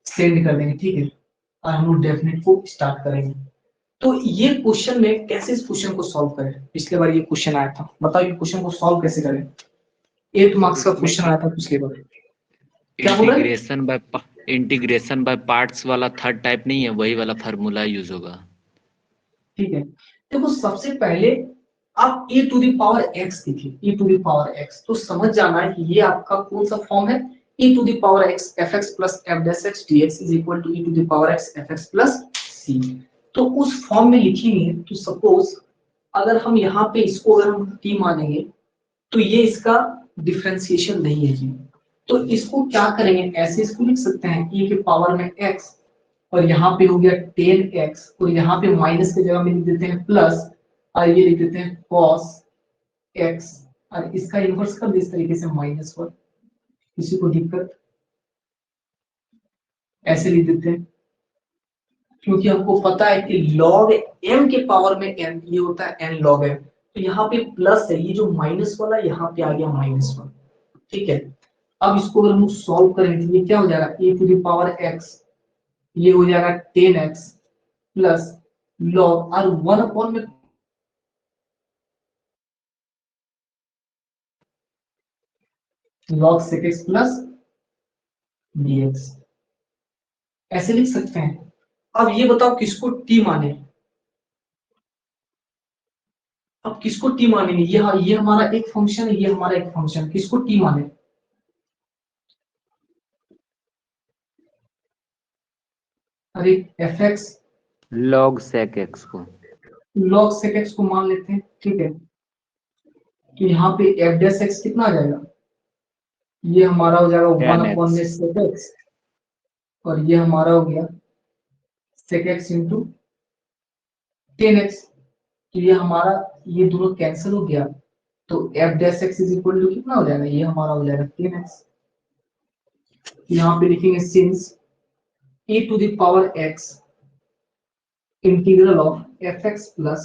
सेंड कर देंगे। ठीक है, और हम लोग डेफिनेट को स्टार्ट करेंगे। तो ये क्वेश्चन में कैसे इस क्वेश्चन को सॉल्व करें, पिछले बार ये क्वेश्चन आया था, बताओ ये क्वेश्चन को सॉल्व कैसे करें? 8 मार्क्स का क्वेश्चन आया था पिछले बार। क्या बोल रहे हैं? इंटीग्रेशन बाय पार्ट्स वाला थर्ड टाइप नहीं है, वही वाला फार्मूला यूज होगा। ठीक है, देखो सबसे पहले आप a to the power x देखिए, e to the power x, तो समझ जाना है कि ये आपका कौन सा फॉर्म है, e to the power x fx plus f dash x dx is equal to e to the power x fx plus c। तो उस फॉर्म में लिखेंगे तो सपोज अगर हम यहाँ पे इसको अगर हम t मानेंगे तो ये इसका डिफरेंशिएशन नहीं है जी। तो इसको क्या करेंगे, ऐसे इसको लिख सकते हैं e के पावर में x और यहाँ पे हो गया 10x और यहाँ पे माइनस की जगह में लिख देते हैं प्लस और ये लिख देते हैं cos x और इसका इन्वर्स कर दे इस तरीके से -1। किसी को दिक्कत, ऐसे लिख देते हैं क्योंकि हमको पता है कि log m के पावर में n ये होता है n log m। तो यहाँ पे प्लस है, ये जो माइनस वाला यहाँ पे आ गया -1, ठीक है। अब इसको अगर हम सॉल्व करें तो ये क्या हो जाएगा e to the power x, ये हो जाएगा 10x प्लस log और 1 में log sec x plus dx, ऐसे लिख सकते हैं। अब ये बताओ किसको t माने, अब किसको t मानेंगे, ये हमारा एक फंक्शन है, ये हमारा एक फंक्शन, किसको t माने। अरे fx log sec x को log sec x को मान लेते हैं, ठीक है। तो यहाँ पे f dash x कितना आ जाएगा, ये हमारा हो जाएगा 1 में sec x और ये हमारा हो गया sec x इंटू 10x। तो ये हमारा ये दोनों कैंसिल हो गया तो f dash x is equal to कितना हो जाएगा, ये हमारा हो जाएगा 10x। यहाँ पे लिखेंगे since e to the power x integral of fx plus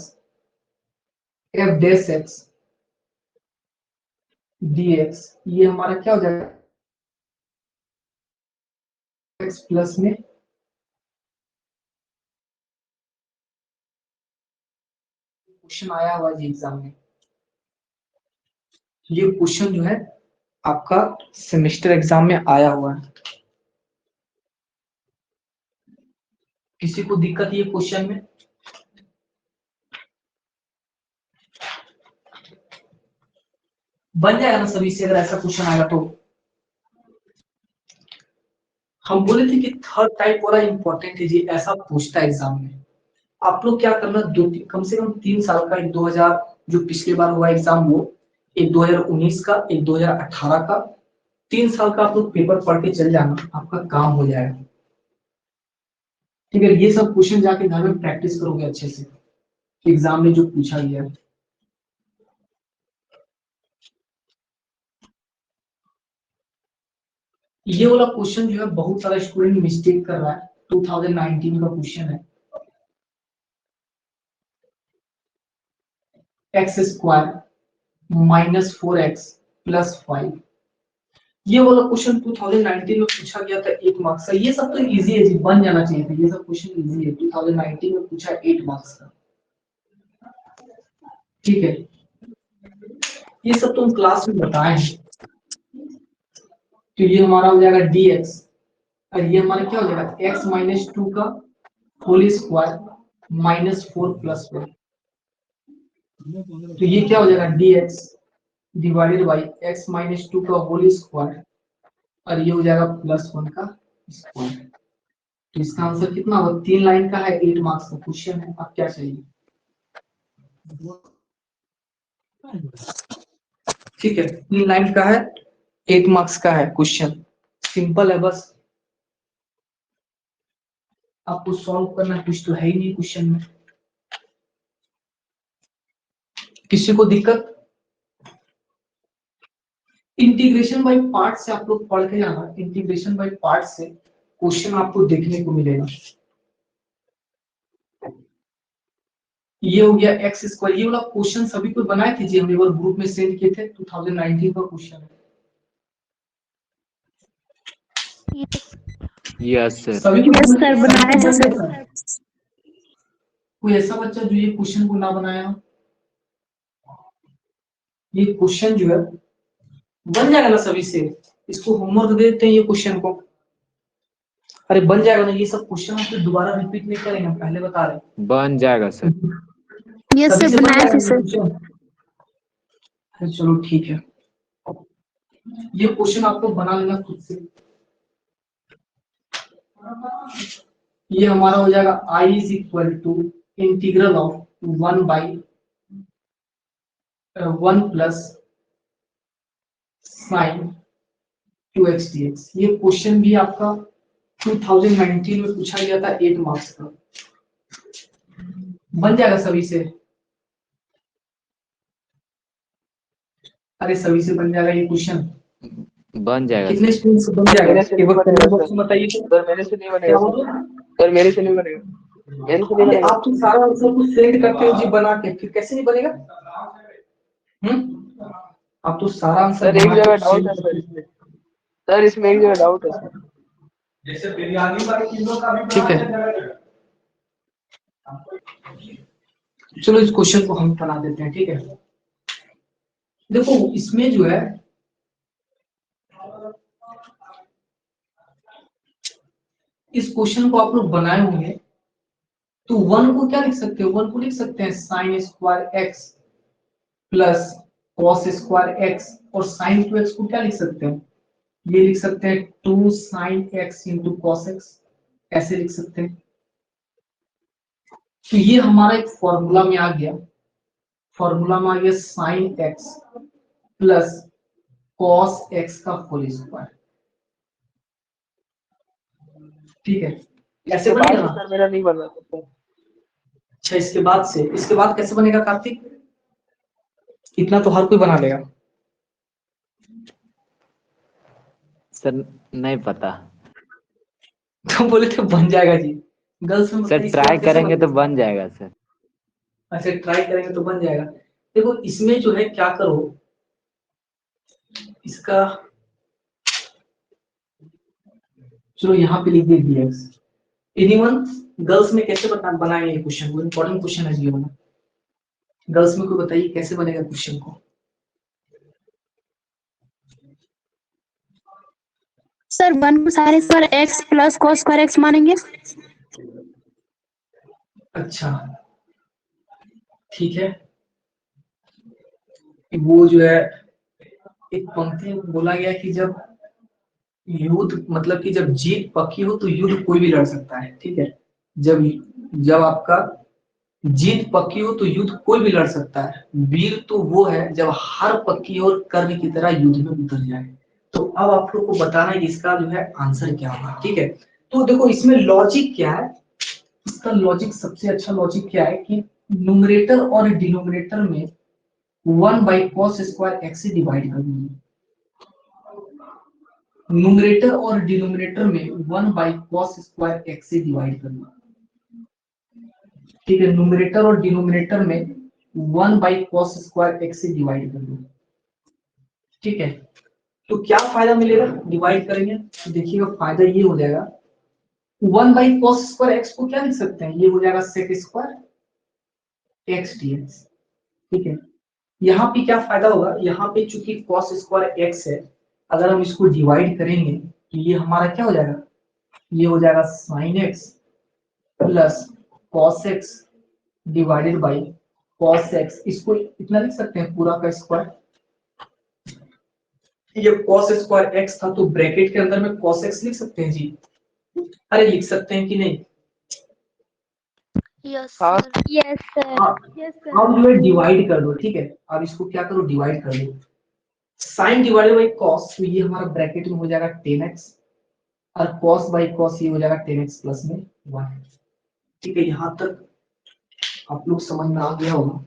f dash x dx, ये हमारा क्या हो जाएगा x प्लस में क्वेश्चन आया हुआ जी एग्जाम में, ये क्वेश्चन जो है आपका सेमेस्टर एग्जाम में आया हुआ है। किसी को दिक्कत ये क्वेश्चन में, बन जाएगा ना सभी से अगर ऐसा क्वेश्चन आएगा तो। हम बोले थे कि थर्ड टाइप वाला इंपॉर्टेंट है जी, ऐसा पूछता है एग्जाम में। आप लोग क्या करना, कम से कम 3 साल का, एक 2000 जो पिछले बार हुआ एग्जाम वो, एक 2019 का, एक 2018 का, 3 साल का आप लोग पेपर पढ़ के चल जाना, आपका काम हो जाएगा, ठीक है। ये सब क्वेश्चन जाके घर में प्रैक्टिस करोगे अच्छे से, एग्जाम में जो पूछा गया है। ये वाला क्वेश्चन जो है बहुत सारा स्टूडेंट मिस्टेक कर रहा है, 2019 का क्वेश्चन है। X square minus 4x plus 5, ये वाला क्वेश्चन 2019 में पूछा गया था 8 मार्क्स का। ये सब तो इजी है जी, बन जाना चाहिए था, ये सब क्वेश्चन इजी है, 2019 में पूछा 8 मार्क्स का, ठीक है। ये सब तो हम क्लास में बताए हैं। तो ये हमारा हो जाएगा dx और ये हमारा क्या हो जाएगा x माइनस 2 का होल स्क्वायर माइनस 4 प्लस 1। तो ये क्या हो जाएगा dx divided by x minus 2 का होल स्क्वायर और ये हो जाएगा प्लस 1 का स्क्वायर। तो इसका आंसर कितना होगा, 3 लाइन का है, 8 मार्क्स का क्वेश्चन है। अब क्या चाहिए, ठीक है, 3 लाइन का है, 8 मार्क्स का है क्वेश्चन, सिंपल है बस। आपको सॉल्व करना कुछ तो है ही नहीं क्वेश्चन में। किसी को दिक्कत, इंटीग्रेशन बाय पार्ट से आप लोग पढ़ के जाना, इंटीग्रेशन बाय पार्ट से क्वेश्चन आपको देखने को मिलेगा। ये हो गया एक्स स्क्वायर, ये वाला क्वेश्चन सभी को बनाए थे जी, हम एक बार ग्रुप में सेंड किए थे, 2019 का क्वेश्चन है। यस सर, सभी को यस सर, बनाया है सर। कोई ऐसा बच्चा जो ये क्वेश्चन को ना बनाया हो, ये क्वेश्चन जो है बन जाएगा ना सभी से, इसको होमवर्क दे देते हैं ये क्वेश्चन को। अरे बन जाएगा ना, ये सब क्वेश्चन आप दोबारा रिपीट नहीं करेंगे, हम पहले बता रहे हैं। बन जाएगा सर। यस सभी सर, से बन बनाया जाएगा है सर। क्वेश्चन? अरे चलो ठीक है। ये क्वेश्चन आपको बना लेना खुद से। ये हमारा हो जाएगा I is equal to integral of 1 plus sine 2x dx। ये क्वेश्चन भी आपका 2019 में पूछा गया था 8 मार्क्स का। बन जाएगा सभी से? अरे सभी से बन जाएगा ये क्वेश्चन? बन जाएगा कितने सर। स्टूडेंट से बन जाएगा? मेरे से एक नहीं बार बनेगा कमेंट बॉक्स सर। में बताइए। सर मेरे से नहीं क्या बनेगा बोल सर। रहे हो? सर मेरे से नहीं बनेगा। मेरे से नहीं अरे बनेगा। आप तो सारा आंसर को सेंड करते हो जी बना के, फिर कैसे नहीं बनेगा? आप तो सारा आंसर सर एक बना जगह के डाउट send है सर करते इसमें। सर इसमें एक जगह डाउट है सर। जैसे बिरयानी वाले किलो का भी। ठीक है, चलो इस क्वेश्चन को हम बना देते हैं। ठीक है, देखो इसमें जो है इस क्वेश्चन को आप लोग बनाए होंगे तो 1 को क्या लिख सकते हो? 1 को लिख सकते हैं sign square x plus cos square x, और साइन 2x को क्या लिख सकते हैं? ये लिख सकते हैं 2 sine x into cos x, ऐसे लिख सकते हैं। तो ये हमारा एक फॉर्मूला में आ गया। फॉर्मूला में आ गया sine x plus cos x का होल स्क्वायर। ठीक है, कैसे इसके बाद बनेगा? से सर मेरा नहीं बन रहा था सर। अच्छा, इसके बाद से, इसके बाद कैसे बनेगा कार्तिक? इतना तो हर कोई बना लेगा। सर नहीं पता तो बोले थे बन जाएगा जी। गर्ल्स में सर, बताइए, इसके ट्राई बाद कैसे करेंगे तो बनेगा? बन जाएगा सर। अच्छा, ट्राई करेंगे तो बन जाएगा। देखो इसमें जो है क्या करो, इसका चलो यहाँ पे लिख दे dx। एनीवन गर्ल्स में कैसे बनाएंगे ये क्वेश्चन को? इंपॉर्टेंट क्वेश्चन है ये वाला। गर्ल्स में कोई बताइए कैसे बनेगा क्वेश्चन को? सर 1 को sign square x plus cos square x मानेंगे। अच्छा ठीक है, वो जो है एक पंक्ति में बोला गया कि जब युद्ध मतलब कि जब जीत पक्की हो तो युद्ध कोई भी लड़ सकता है। ठीक है, जब जब आपका जीत पक्की हो तो युद्ध कोई भी लड़ सकता है। वीर तो वो है जब हार पक्की हो और कर्ण की तरह युद्ध में उतर जाए। तो अब आप लोग को बताना है इसका जो है आंसर क्या होगा। ठीक है, तो देखो इसमें लॉजिक क्या है। इसका लॉजिक, सबसे अच्छा लॉजिक क्या है कि न्यूमरेटर और डिनोमिनेटर में 1 बाई कॉस स्क्वायर एक्स से डिवाइड कर दीजिए। न्यूमरेटर और डिनोमिनेटर में 1 बाई कॉस स्क्वायर एक्स से डिवाइड कर दीजिए। ठीक है, न्यूमरेटर और डिनोमिनेटर में 1 बाई कॉस स्क्वायर एक्स से डिवाइड कर दो। ठीक है, तो क्या फायदा मिलेगा डिवाइड करेंगे? तो देखिएगा फायदा ये हो जाएगा, 1 बाई कॉस स्क्वायर एक्स को क्या लिख सकते हैं? ये हो जाएगा सेक स्क्वायर एक्स डीएक्स। ठीक है, यहाँ पे क्या फायदा होगा? यहाँ पे चूंकि कॉस स्क्वायर एक्स है, अगर हम इसको डिवाइड करेंगे तो ये हमारा क्या हो जाएगा? ये हो जाएगा sine x plus cos x divided by cos x. इसको इतना लिख सकते हैं पूरा का स्क्वायर। ये कॉस स्क्वायर एक्स था तो ब्रैकेट के अंदर में कॉस एक्स लिख सकते हैं जी। अरे लिख सकते हैं कि नहीं? यस हाँ। सर, यस सर, यस अब जो है डिवाइड कर दो। ठीक है, अब इसको क्या करो, डिवाइड कर दो। साइन डिवाइडेड बाई कॉस, तो ये हमारा ब्रैकेट में हो जाएगा 10x, और कॉस बाई कॉस ये हो जाएगा 10x प्लस में 1। ठीक है, यहां तक आप लोग समझ में आ गया होगा।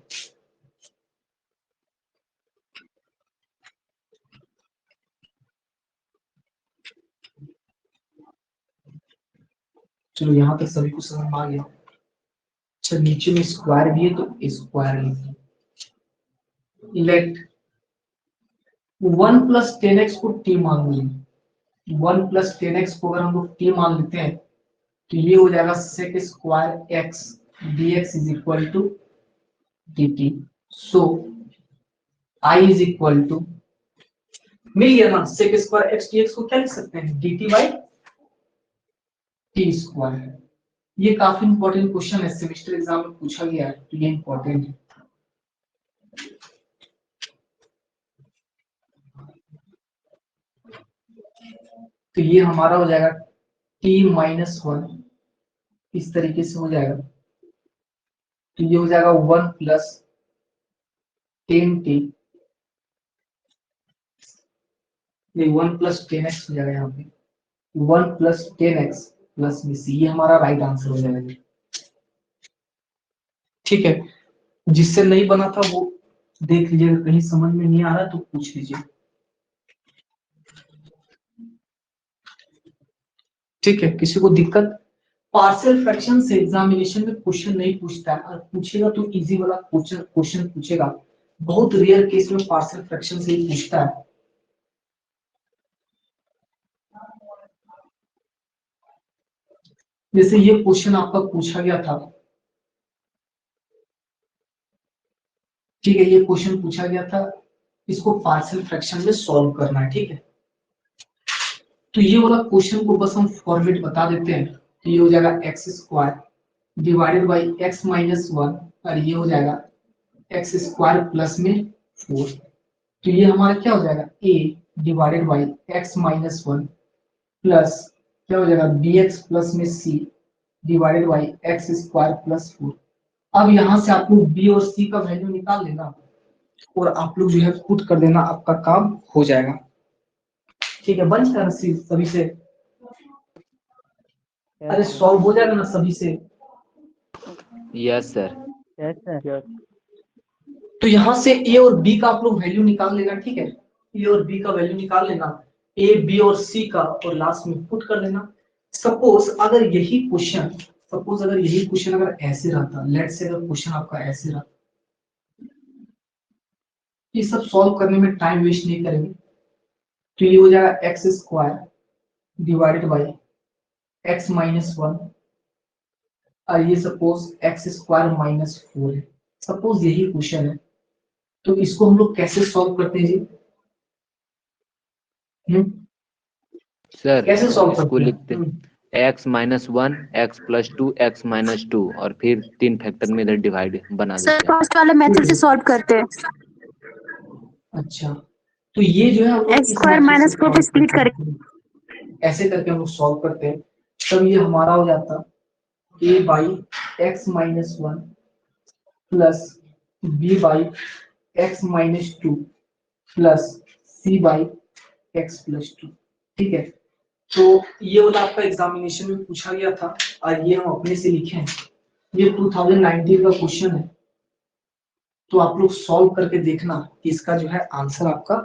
चलो यहाँ तक सभी को समझ में आ गया। अच्छा, नीचे में स्क्वायर भी है तो स्क्वायर लिखिए। लेट 1 प्लस 10x को t मान लीजिए। 1 प्लस 10x को अगर हम लोग t मान लेते हैं तो ये हो जाएगा sec square x dx is equal to dt। So I is equal to, मिल गया ना, sec स्क्वायर x dx को क्या लिख सकते हैं? dt by t square. ये काफी इंपॉर्टेंट क्वेश्चन है, सेमेस्टर एग्जाम में पूछा गया है, तो ये इंपॉर्टेंट है। तो ये हमारा हो जाएगा t-1, इस तरीके से हो जाएगा। तो ये हो जाएगा 1 + 10t, ये 1 + 10x हो जाएगा यहाँ पे, 1 + 10x + bc, ये हमारा राइट आंसर हो जाएगा। ठीक है, जिससे नहीं बना था वो देख लीजिएगा, कहीं समझ में नहीं आ रहा तो पूछ लीजिए। ठीक है, किसी को दिक्कत? पार्शियल फ्रैक्शन से एग्जामिनेशन में क्वेश्चन नहीं पूछता है, और पूछेगा तो इजी वाला क्वेश्चन पूछेगा। बहुत रेयर केस में पार्शियल फ्रैक्शन से ही पूछता है। जैसे ये क्वेश्चन आपका पूछा गया था, ठीक है, ये क्वेश्चन पूछा गया था, इसको पार्शियल फ्रैक्शन में सॉल्व करना है। ठीक है, तो ये वाला क्वेश्चन को बस हम फॉर्मेट बता देते हैं। तो ये हो जाएगा x² डिवाइडेड बाई x - 1, और ये हो जाएगा x² प्लस में 4। तो ये हमारा क्या हो जाएगा, a divided by x - 1 plus क्या हो जाएगा bx प्लस में c divided by x² plus 4। अब यहाँ से आप लोग b और c का वैल्यू निकाल लेना और आप लोग जो है पुट कर देना, आपका काम हो जाएगा। ठीक है, बन जाएगा सभी से? अरे सॉल्व हो जाएगा ना सभी से? Yes sir. Yes sir. तो यहाँ से a और b का आप लोग वैल्यू निकाल लेना। ठीक है, a और b का वैल्यू निकाल लेना, a, b और c का, और लास्ट में पुट कर लेना। सपोज अगर यही क्वेश्चन अगर ऐसे रहता, लेट्स से अगर क्वेश्चन आपका ऐसे रहता, ये सब सॉल्व करने में टाइम वेस्ट नहीं करेंगे। तो ये हो जाएगा x² डिवाइडेड बाई x - 1, और ये सपोज x² - 4 है। सपोज यही क्वेश्चन है, तो इसको हम लोग कैसे सॉल्व करते हैं जी? सर कैसे सॉल्व इसको करते लिखते हैं? x - 1 x + 2 x - 2 और फिर 3 फैक्टर में इधर डिवाइड बना सर देते हैं। फर्स्ट वाले मेथड से सॉल्व करते हैं। अच्छा, तो ये जो है हम लोग x² - 4 पे स्प्लिट करें। ऐसे करके हम लोग सॉल्व करते हैं। तब ये हमारा हो जाता a by x - 1 plus b by x - 2 plus c by x + 2। ठीक है, तो ये वाला आपका एग्जामिनेशन में पूछा गया था, और ये हम अपने से लिखे हैं। ये 2019 का क्वेश्चन है, तो आप लोग सॉल्व करके देखना कि इसका जो है आंसर आपका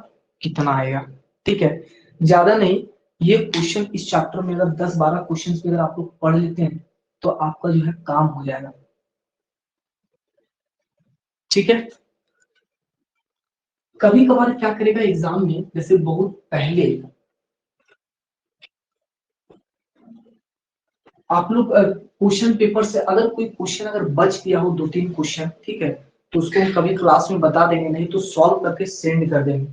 कितना आएगा। ठीक है, ज्यादा नहीं, ये क्वेश्चन इस चैप्टर में अगर 10-12 क्वेश्चन भी अगर आप लोग पढ़ लेते हैं तो आपका जो है काम हो जाएगा। ठीक है, कभी कभार क्या करेगा एग्जाम में, जैसे बहुत पहले आप लोग क्वेश्चन पेपर से अगर कोई क्वेश्चन अगर बच गया हो, 2-3 क्वेश्चन, ठीक है, तो उसको हम कभी क्लास में बता देंगे, नहीं तो सॉल्व करके सेंड कर देंगे।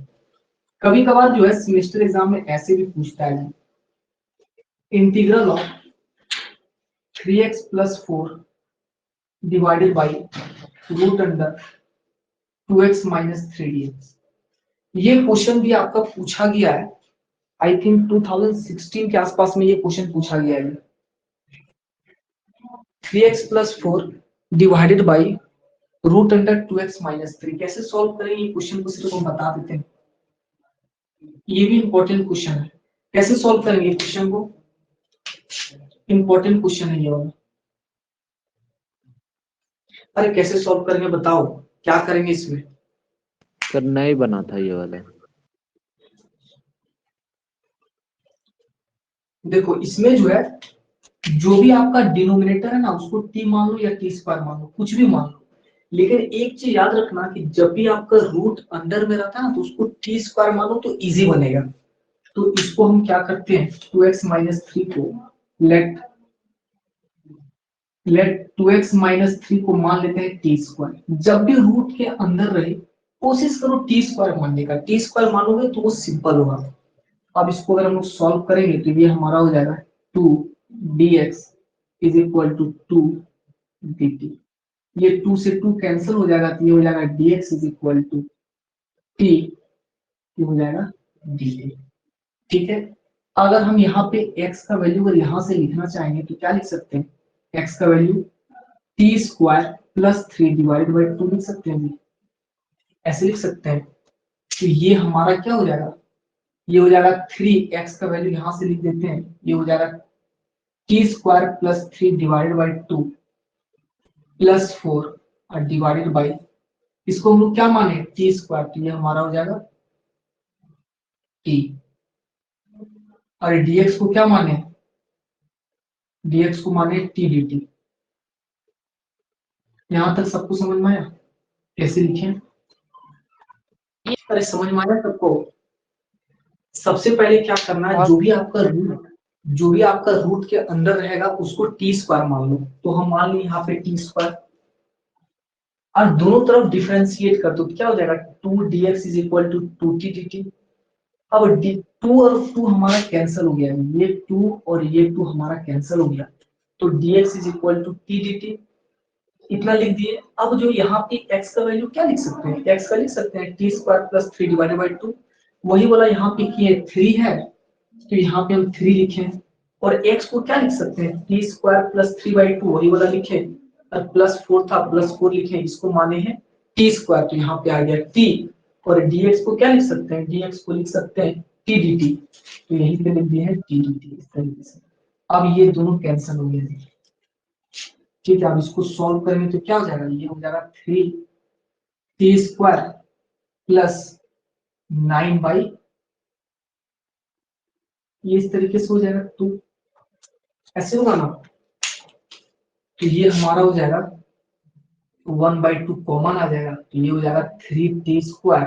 कभी कभार जो है सेमेस्टर एग्जाम में ऐसे भी पूछता है, integral of 3x + 4 divided by √2x - 3dx। ये क्वेश्चन भी आपका पूछा गया है, आई थिंक 2016 के आसपास में ये क्वेश्चन पूछा गया है। 3x + 4 डिवाइडेड बाई √2x - 3 कैसे सॉल्व करेंगे, ये क्वेश्चन को सिर्फ हम बता देते हैं। ये भी इंपॉर्टेंट क्वेश्चन है, कैसे सॉल्व करेंगे क्वेश्चन को, इंपॉर्टेंट क्वेश्चन है ये वाला। अरे कैसे सॉल्व करेंगे बताओ, क्या करेंगे इसमें? सर नहीं बना था ये वाला। देखो इसमें जो है, जो भी आपका डिनोमिनेटर है ना, उसको t मान लो या t² मान लो, कुछ भी मान लो, लेकिन एक चीज याद रखना कि जब भी आपका रूट अंदर में रहता है ना, तो उसको t² मान लो तो इजी बनेगा। तो इसको हम क्या करते हैं, 2x - 3 को लेट 2x - 3 को मान लेते हैं t²। जब भी रूट के अंदर रहे कोशिश करो t² मानने का, t² मानोगे तो वो सिंपल होगा। अब इसको अगर हम लोग सॉल्व करेंगे तो ये हमारा हो जाएगा 2dx = 2 dt। ये 2 से 2 कैंसिल हो जाएगा, तो ये हो जाएगा dx = t, ये हो जाएगा dt। ठीक है, अगर हम यहाँ पे x का वैल्यू अगर यहाँ से लिखना चाहेंगे तो क्या लिख सकते हैं, x का value t square plus 3 divide by 2 लिख सकते हैं, ऐसे लिख सकते हैं। तो ये हमारा क्या हो जाएगा, ये हो जाएगा 3x का वैल्यू यहाँ से लिख देते हैं, ये हो जाएगा t square plus 3 divide by 2 plus 4 और डिवाइडेड बाई, इसको हम लोग क्या माने t स्क्वायर, तो ये हमारा हो जाएगा t, और dx को क्या माने, dx को माने t dt। यहां तक सबको समझ में आया, कैसे लिखें, अरे समझ में आया सबको। सबसे पहले क्या करना है, जो भी आपका रूट के अंदर रहेगा उसको टी स्क्वायर मान लो, तो हम मान ली यहाँ पे टी स्क्वायर, और दोनों तरफ डिफरेंशिएट कर दो, क्या हो जाएगा 2dx is equal to 2t dt। अब 2 और 2 हमारा कैंसिल हो गया, ये 2 और ये 2 हमारा कैंसिल हो गया, तो dx is equal to t dt, इतना लिख दिए। अब जो यहाँ पे x का वैल्यू क्या लिख सकते हैं, x का लिख सकते हैं t square plus 3 divided by 2, वही वाला यहाँ पे किए 3 है, तो यहाँ पे हम 3 लिखें, और x को क्या लिख सकते हैं t स्क्वायर प्लस 3 बाई 2 वही वाला लिखे, और प्लस 4 था प्लस 4 लिखे, इसको माने हैं t स्क्वायर, तो यहाँ पे आ गया t, और dx को क्या लिख सकते हैं, dx को लिख सकते हैं t dt, तो यही पे लिख दिए हैं t dt इस तरीके से। अब ये दोनों कैंसिल हो गए, ठीक है। अब इसको सॉल्व करेंगे तो क्या हो जाएगा, ये हो जाएगा 3t स्क्वायर प्लस 9 बाई, ये इस तरीके से हो जाएगा 2, ऐसे होगा ना, तो ये हमारा हो जाएगा 1/2 कॉमन आ जाएगा, तो ये हो जाएगा 3t स्क्वायर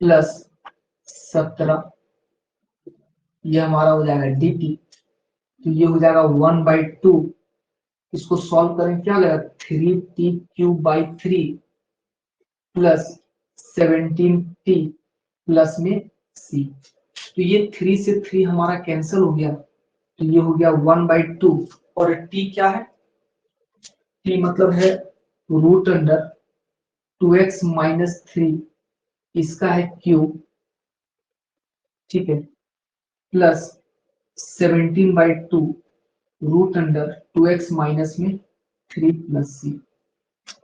प्लस 17, ये हमारा हो जाएगा dt, तो ये हो जाएगा 1/2, इसको सॉल्व करें क्या लगेगा 3t cube by 3 plus 17t plus में c, तो ये 3 से 3 हमारा कैंसिल हो गया, तो ये हो गया 1/2, और t क्या है, t मतलब है रूट अंडर 2x माइनस 3, इसका है क्यूब, ठीक है, plus 17/2 root under 2x minus में 3 प्लस c।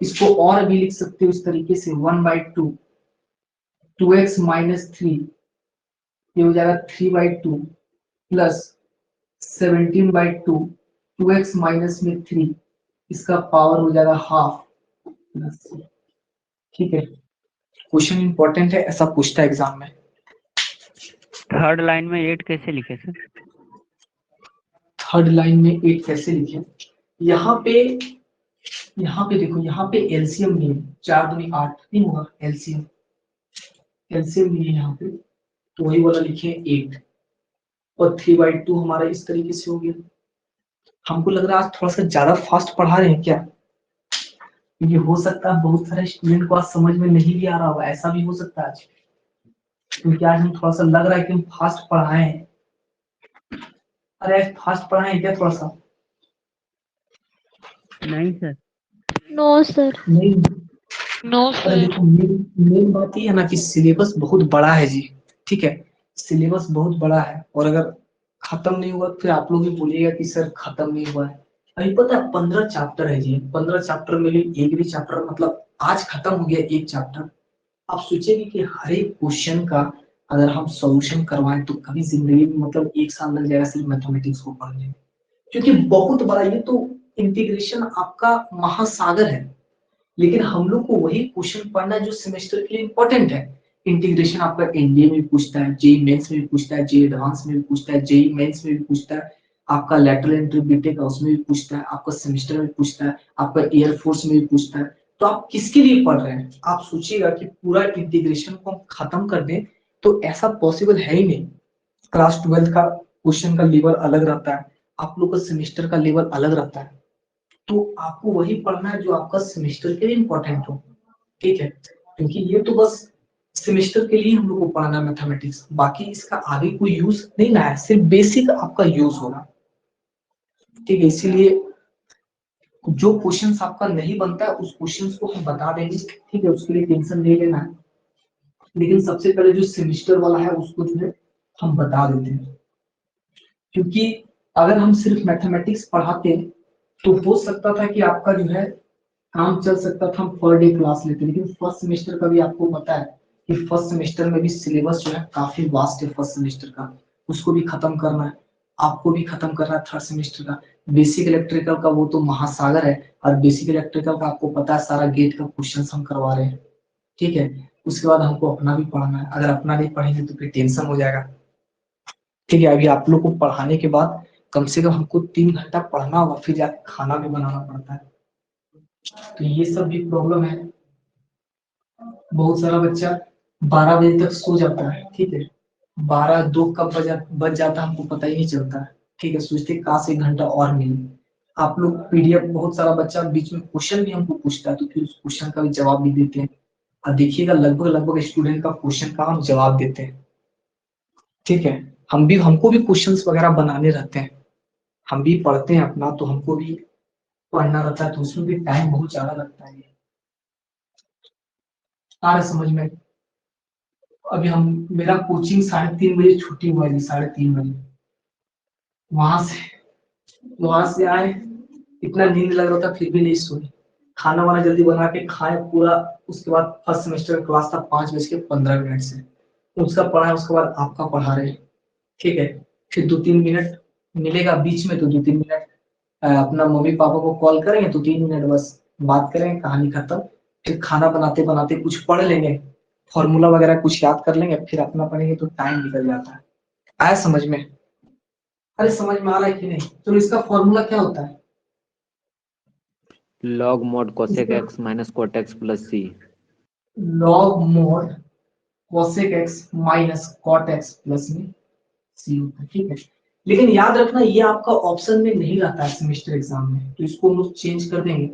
इसको और भी लिख सकते हो इस तरीके से 1/2 2x माइनस 3, ये हो जाएगा 3/2 प्लस 17/2 2x माइनस में 3, इसका पावर हो जाएगा हाफ प्लस c, ठीक है। क्वेश्चन इंपॉर्टेंट है, ऐसा पूछता है एग्जाम में। थर्ड लाइन में 8 कैसे लिखे सर? थर्ड लाइन में 8 कैसे लिखे, यहाँ पे देखो, यहाँ पे एलसीएम लिए 4 दूनी 8 नहीं होगा, एलसीएम लिए यहाँ पे, तो वही वाला लिखे 8, और 3/2 हमारा इस तरीके से हो गया। हमको लग रहा है आज थोड़ा सा ज्यादा फास्ट पढ़ा रहे हैं क्या, ये हो सकता है बहुत सारे स्टूडेंट को आज समझ में नहीं भी आ रहा होगा, ऐसा भी हो सकता है आज, क्योंकि आज हम थोड़ा सा लग रहा है कि हम फास्ट पढ़ाए हैं। अरे फास्ट पढ़ाए क्या थोड़ा सा? नहीं सर। No sir. नहीं, अरे देखो मेन बात ये है ना कि सिलेबस बहुत बड़ा है जी, ठीक है, सिलेबस बहुत बड़ा है, और अगर खत्म नहीं हुआ फिर आप लोग भी बोलिएगा कि सर खत्म नहीं हुआ है। अभी पता है 15 चैप्टर है जी, 15 चैप्टर में एक भी चैप्टर मतलब आज खत्म हो गया एक चैप्टर। आप सोचेंगे कि हर एक क्वेश्चन का अगर हम सॉल्यूशन करवाएं तो कभी जिंदगी में मतलब 1 साल लग जाएगा सिर्फ मैथमेटिक्स को पढ़ने में, क्योंकि बहुत बड़ा ये तो इंटीग्रेशन आपका महासागर है। लेकिन हम लोग को वही क्वेश्चन पढ़ना है जो सेमेस्टर के लिए इंपॉर्टेंट है। इंटीग्रेशन आपका एनडीए में भी पूछता है, जेई मेंस में भी पूछता है, जेई एडवांस में भी पूछता है, जेई मेंस में भी पूछता है, आपका लैटरल एंट्री बीटेक उसमें भी पूछता है, आपका सेमेस्टर में पूछता है, आपका एयरफोर्स में भी पूछता है। तो आप किसके लिए पढ़ रहे हैं? आप सोचिएगा कि पूरा इंटीग्रेशन को हम खत्म कर दें तो ऐसा पॉसिबल है ही नहीं। क्लास 12 का क्वेश्चन का लेवल अलग रहता है, आप लोग का सेमेस्टर का लेवल अलग रहता है, तो आपको वही पढ़ना है जो आपका सेमेस्टर के लिए इंपॉर्टेंट हो, ठीक है, क्योंकि ये तो बस सेमेस्टर के लिए हम लोग को पढ़ना है मैथमेटिक्स, बाकी इसका आगे कोई यूज नहीं ना है, सिर्फ बेसिक आपका यूज होगा, ठीक है। इसीलिए जो क्वेश्चंस आपका नहीं बनता है उस क्वेश्चंस को हम बता देंगे, ठीक है, उसके लिए टेंशन नहीं लेना है, लेकिन सबसे पहले जो सेमेस्टर वाला है उसको जो है हम बता देते हैं। क्योंकि अगर हम सिर्फ मैथमेटिक्स पढ़ाते तो हो सकता था कि आपका जो है काम चल सकता था, हम पर डे क्लास लेते, लेकिन फर्स्ट सेमेस्टर का भी आपको पता है कि फर्स्ट सेमेस्टर में भी सिलेबस जो है काफी वास्ट है फर्स्ट सेमेस्टर का, उसको भी खत्म करना है, आपको भी खत्म करना है थर्ड सेमेस्टर का। बेसिक इलेक्ट्रिकल का वो तो महासागर है, और बेसिक इलेक्ट्रिकल का आपको पता है सारा गेट का क्वेश्चन हम करवा रहे हैं, ठीक है। उसके बाद हमको अपना भी पढ़ना है, अगर अपना नहीं पढ़ेंगे तो फिर टेंशन हो जाएगा, ठीक है। अभी आप लोग को पढ़ाने के बाद कम से कम हमको 3 घंटा पढ़ना होगा, फिर जाकर खाना भी बनाना पड़ता है, तो ये सब भी प्रॉब्लम है। बहुत सारा बच्चा 12 बजे तक सो जाता है, ठीक है, 12-2 कब बज जाता है हमको पता ही नहीं चलता है, ठीक है। सोचते काश 1 घंटा और मिले। आप लोग पीडीएफ, बहुत सारा बच्चा बीच में क्वेश्चन भी हमको पूछता है, तो फिर उस क्वेश्चन का भी जवाब भी देते हैं, और देखिएगा लगभग स्टूडेंट का क्वेश्चन का हम जवाब देते हैं, ठीक है। हमको भी क्वेश्चंस वगैरह बनाने रहते हैं, हम भी पढ़ते हैं अपना, तो हमको भी पढ़ना रहता है, तो उसमें भी टाइम बहुत ज्यादा लगता है। आ रहा समझ में? अभी हम, मेरा कोचिंग 3:30 बजे छुट्टी हुआ है, 3:30 बजे वहां से आए, इतना नींद लग रहा था फिर भी नहीं सोए, खाना वाना जल्दी बना के खाए पूरा। उसके बाद फर्स्ट सेमेस्टर का क्लास था 5:15 से, उसका पढ़ा है, उसके बाद आपका पढ़ा रहे, ठीक है। फिर 2-3 मिनट मिलेगा बीच में, तो 2-3 मिनट अपना मम्मी पापा को कॉल करेंगे, तो 3 मिनट बस बात करेंगे, कहानी खत्म। फिर खाना बनाते बनाते कुछ पढ़ लेंगे, फॉर्मूला वगैरह कुछ याद कर लेंगे, फिर अपना पढ़ेंगे, तो टाइम निकल जाता है। आया समझ में? अरे समझ में आ रहा है कि नहीं? तो इसका फॉर्मूला क्या होता है? log mod cosec x minus cot x plus c। Log mode cosec x minus cot x plus में c होता है, ठीक है। लेकिन याद रखना ये आपका ऑप्शन में नहीं रहता है सेमेस्टर एग्जाम में, तो इसको हम लोग चेंज कर देंगे,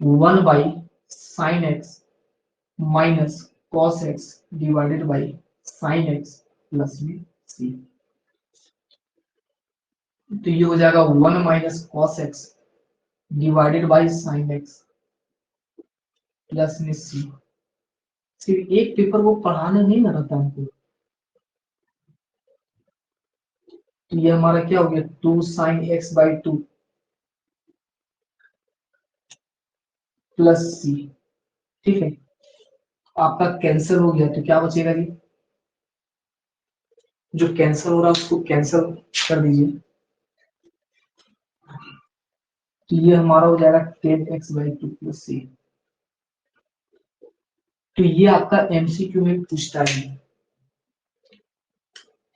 1/sin x minus cos x divided by sin x plus में c। तो ये हो जाएगा 1 minus cos x divided by sin x plus में c। सिर्फ एक पेपर वो पढ़ाने नहीं ना रहता हमको, तो ये हमारा क्या हो गया 2 sin x/2 प्लस c, ठीक है। आपका कैंसिल हो गया, तो क्या बचेगा जी? जो कैंसिल हो रहा है उसको कैंसिल कर दीजिए, तो ये हमारा हो जाएगा 10x/2 प्लस c। तो ये आपका एमसीक्यू में पूछता है,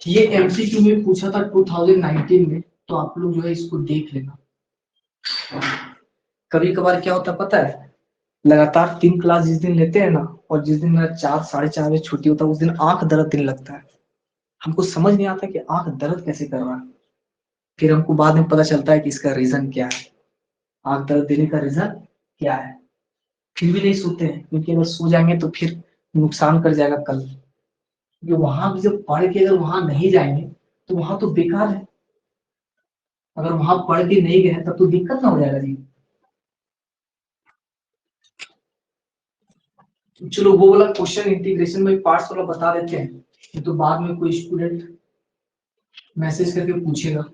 ये एमसीक्यू में पूछा था 2019 में, तो आप लोग जो है इसको देख लेना। कभी कभार क्या होता है पता है, लगातार 3 क्लास जिस दिन लेते हैं ना, और जिस दिन मेरा 4-4:30 बजे छुट्टी होता है, उस दिन आंख दर्द देने लगता है, हमको समझ नहीं आता कि आंख दर्द कैसे कर रहा है। फिर हमको बाद में पता चलता है कि इसका रीजन क्या है, आंख दर्द देने का रीजन क्या है। फिर भी नहीं सोते हैं, क्योंकि अगर सो जाएंगे तो फिर नुकसान कर जाएगा कल, क्योंकि वहां भी जब पढ़ के अगर वहां नहीं जाएंगे तो वहां तो बेकार है, अगर वहां पढ़ के नहीं गए तब तो दिक्कत ना हो जाएगा जी। चलो वो वाला क्वेश्चन इंटीग्रेशन में पार्ट्स वाला बता देते हैं, नहीं तो बाद में कोई स्टूडेंट मैसेज करके पूछेगा।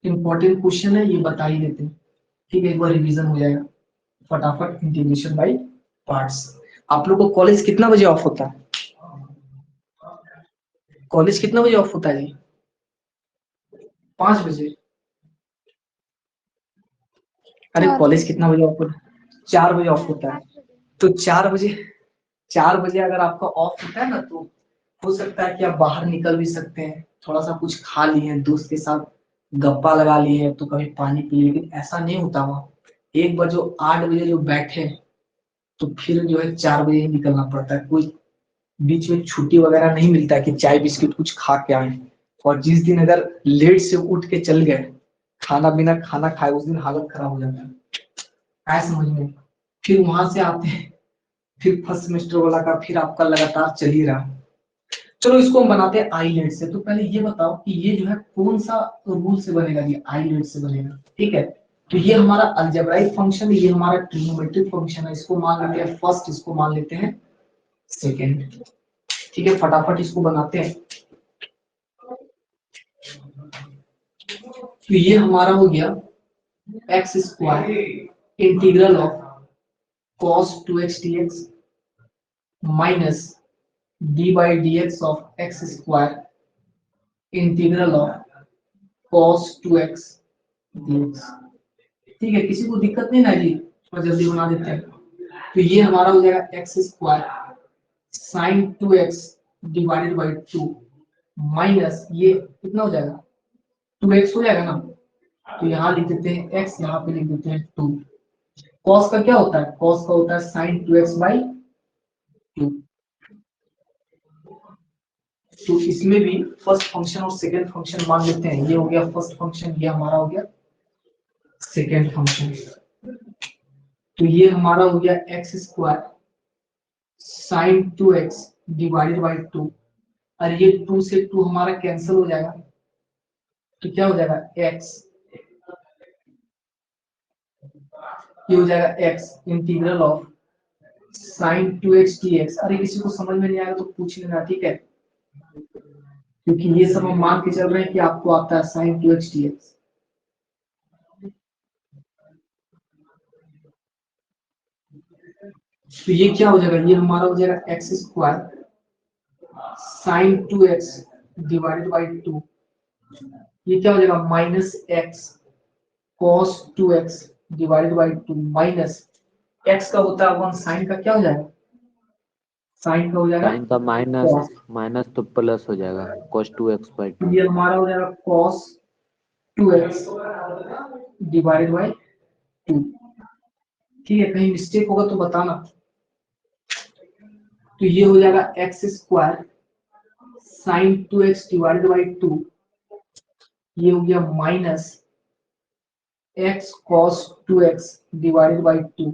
इंपॉर्टेंट क्वेश्चन है, ये बता ही देते हैं, ठीक है, एक बार रिवीजन हो जाएगा फटाफट। Integration by parts. आप लोग को कॉलेज कितना बजे ऑफ होता है? कॉलेज कितना बजे ऑफ होता है जी? 5 बजे। अरे कॉलेज कितना बजे ऑफ होता है? 4 बजे ऑफ होता है। तो 4 बजे अगर आपका ऑफ होता है ना, तो हो सकता है कि आप बाहर निकल भी सकते हैं, थोड़ा सा कुछ खा लिए, दोस्त के साथ गप्पा लगा लिए, तो कभी पानी पी लिए, लेकिन ऐसा नहीं होता वहां। एक बार जो 8 बजे जो बैठे, तो फिर जो है 4 बजे ही निकलना पड़ता है, कोई बीच में छुट्टी वगैरह नहीं मिलता है कि चाय बिस्किट कुछ खा के आए। और जिस दिन अगर लेट से उठ के चल गए, खाना बिना खाना खाए, उस दिन हालत खराब हो जाता है। ऐसा समझ में? फिर वहां से आते हैं, फिर फर्स्ट सेमेस्टर वाला का फिर आपका लगातार चल ही रहा। चलो इसको हम बनाते हैं आईलेट से। तो पहले ये बताओ कि ये जो है कौन सा रूल से बनेगा? ये आईलेट से बनेगा, ठीक है। तो ये हमारा अलजेब्राइक फंक्शन है, ये हमारा ट्रिग्नोमेट्रिक फंक्शन है, इसको मान लेते हैं फर्स्ट, इसको मान लेते हैं सेकेंड, ठीक है। फटाफट इसको बनाते हैं। तो ये हमारा हो गया x square integral of cos 2x dx minus D by D x of x square integral of cos 2x dx। ठीक है, किसी को दिक्कत नहीं ना जी, थोड़ा जल्दी बना देते हैं। तो ये हमारा हो जाएगा x square sine 2x divided by 2 minus ये कितना हो जाएगा 2x हो जाएगा ना, तो यहाँ लिख देते हैं x, यहाँ पे लिख देते हैं 2। cos का क्या होता है, cos का होता है साइन 2x बाई 2। तो इसमें भी फर्स्ट फंक्शन और सेकंड फंक्शन मान लेते हैं। ये हो गया फर्स्ट फंक्शन, ये हमारा हो गया सेकंड फंक्शन। तो ये हमारा हो गया x square sine 2x divided by 2, और ये 2 से 2 हमारा कैंसिल हो जाएगा, तो क्या हो जाएगा x, ये हो जाएगा x integral of sign 2x dx। अरे किसी को समझ में नहीं आएगा तो पूछ लेना, ठीक है, क्योंकि ये सब हम मान के चल रहे हैं कि आपको आता है साइन 2x dx। तो ये क्या हो जाएगा, ये हमारा हो जाएगा x square sine 2x divided by 2, ये क्या हो जाएगा minus x cos 2x divided by 2 minus x का होता है 1, साइन का क्या हो जाएगा, साइन का हो जाएगा साइन का माइनस माइनस तो प्लस हो जाएगा cos 2x बाई 2। ये हमारा हो जाएगा cos 2x डिवाइडेड बाई 2। ठीक है, कहीं मिस्टेक होगा तो बताना। तो ये हो जाएगा x square sine 2x divided by 2, ये हो गया minus x cos 2x divided by 2,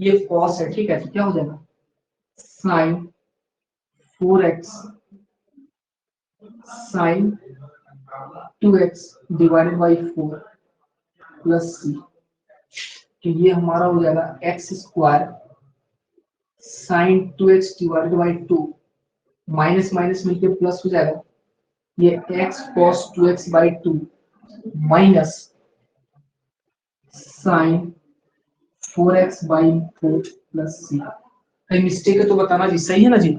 ये cos है, ठीक है, तो क्या हो जाएगा sine 4x sine 2x divided by 4 plus c। तो ये हमारा हो जाएगा x square sine 2x divided by 2, minus minus मिलके प्लस हो जाएगा, ये x cos 2x by 2 minus sine 4x by 4 plus c। कहीं मिस्टेक है तो बताना जी, सही है ना जी,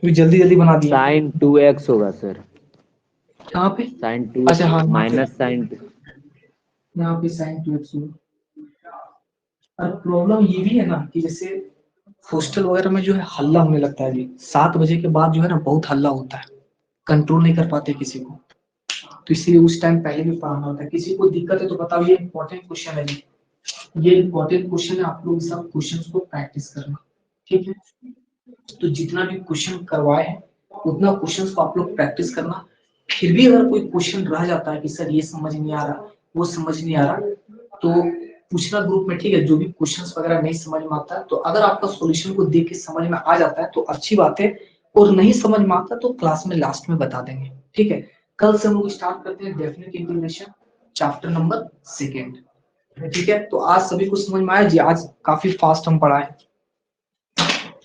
भी जल्दी जल्दी बना दिया। साइन 2x होगा सर, यहाँ पे साइन 2 अच्छा हाँ, माइनस साइन 2। यहाँ पे साइन 2x होगा। और प्रॉब्लम ये भी है ना कि जैसे हॉस्टल वगैरह में जो है हल्ला होने लगता है जी, 7 बजे के बाद जो है ना बहुत हल्ला होता है, कंट्रोल नहीं कर पाते किसी को, तो इसलिए उस टाइम पहले भी पढ़ाना होता है। किसी को दिक्कत है तो बताओ, ये इंपॉर्टेंट क्वेश्चन है जी, ये इंपॉर्टेंट क्वेश्चन है, आप लोग सब क्वेश्चंस को प्रैक्टिस करना, ठीक है। तो जितना भी क्वेश्चन करवाए हैं उतना क्वेश्चंस को आप लोग प्रैक्टिस करना। फिर भी अगर कोई क्वेश्चन रह जाता है कि सर ये समझ नहीं आ रहा, वो समझ नहीं आ रहा, तो पूछना ग्रुप में, ठीक है। जो भी क्वेश्चंस वगैरह नहीं समझ में आता है तो अगर आपका सॉल्यूशन को देख के समझ में आ जाता है तो अच्छी बात है, और नहीं समझ में आता तो क्लास में लास्ट में बता देंगे, ठीक है। कल से हम लोग स्टार्ट करते हैं डेफिनेट इंटीग्रेशन चैप्टर नंबर 2, ठीक है। तो आज सभी को समझ में आया जी, आज काफी फास्ट हम पढ़ाए।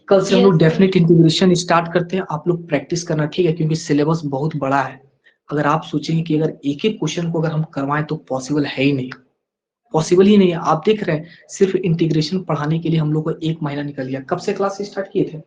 कल से हम लोग डेफिनेट इंटीग्रेशन स्टार्ट करते हैं, आप लोग प्रैक्टिस करना, ठीक है, क्योंकि सिलेबस बहुत बड़ा है। अगर आप सोचेंगे कि अगर एक एक क्वेश्चन को अगर हम करवाएं तो पॉसिबल है ही नहीं, पॉसिबल ही नहीं है। आप देख रहे हैं सिर्फ इंटीग्रेशन पढ़ाने के लिए हम लोग को 1 महीना निकल गया। कब से क्लास स्टार्ट किए थे?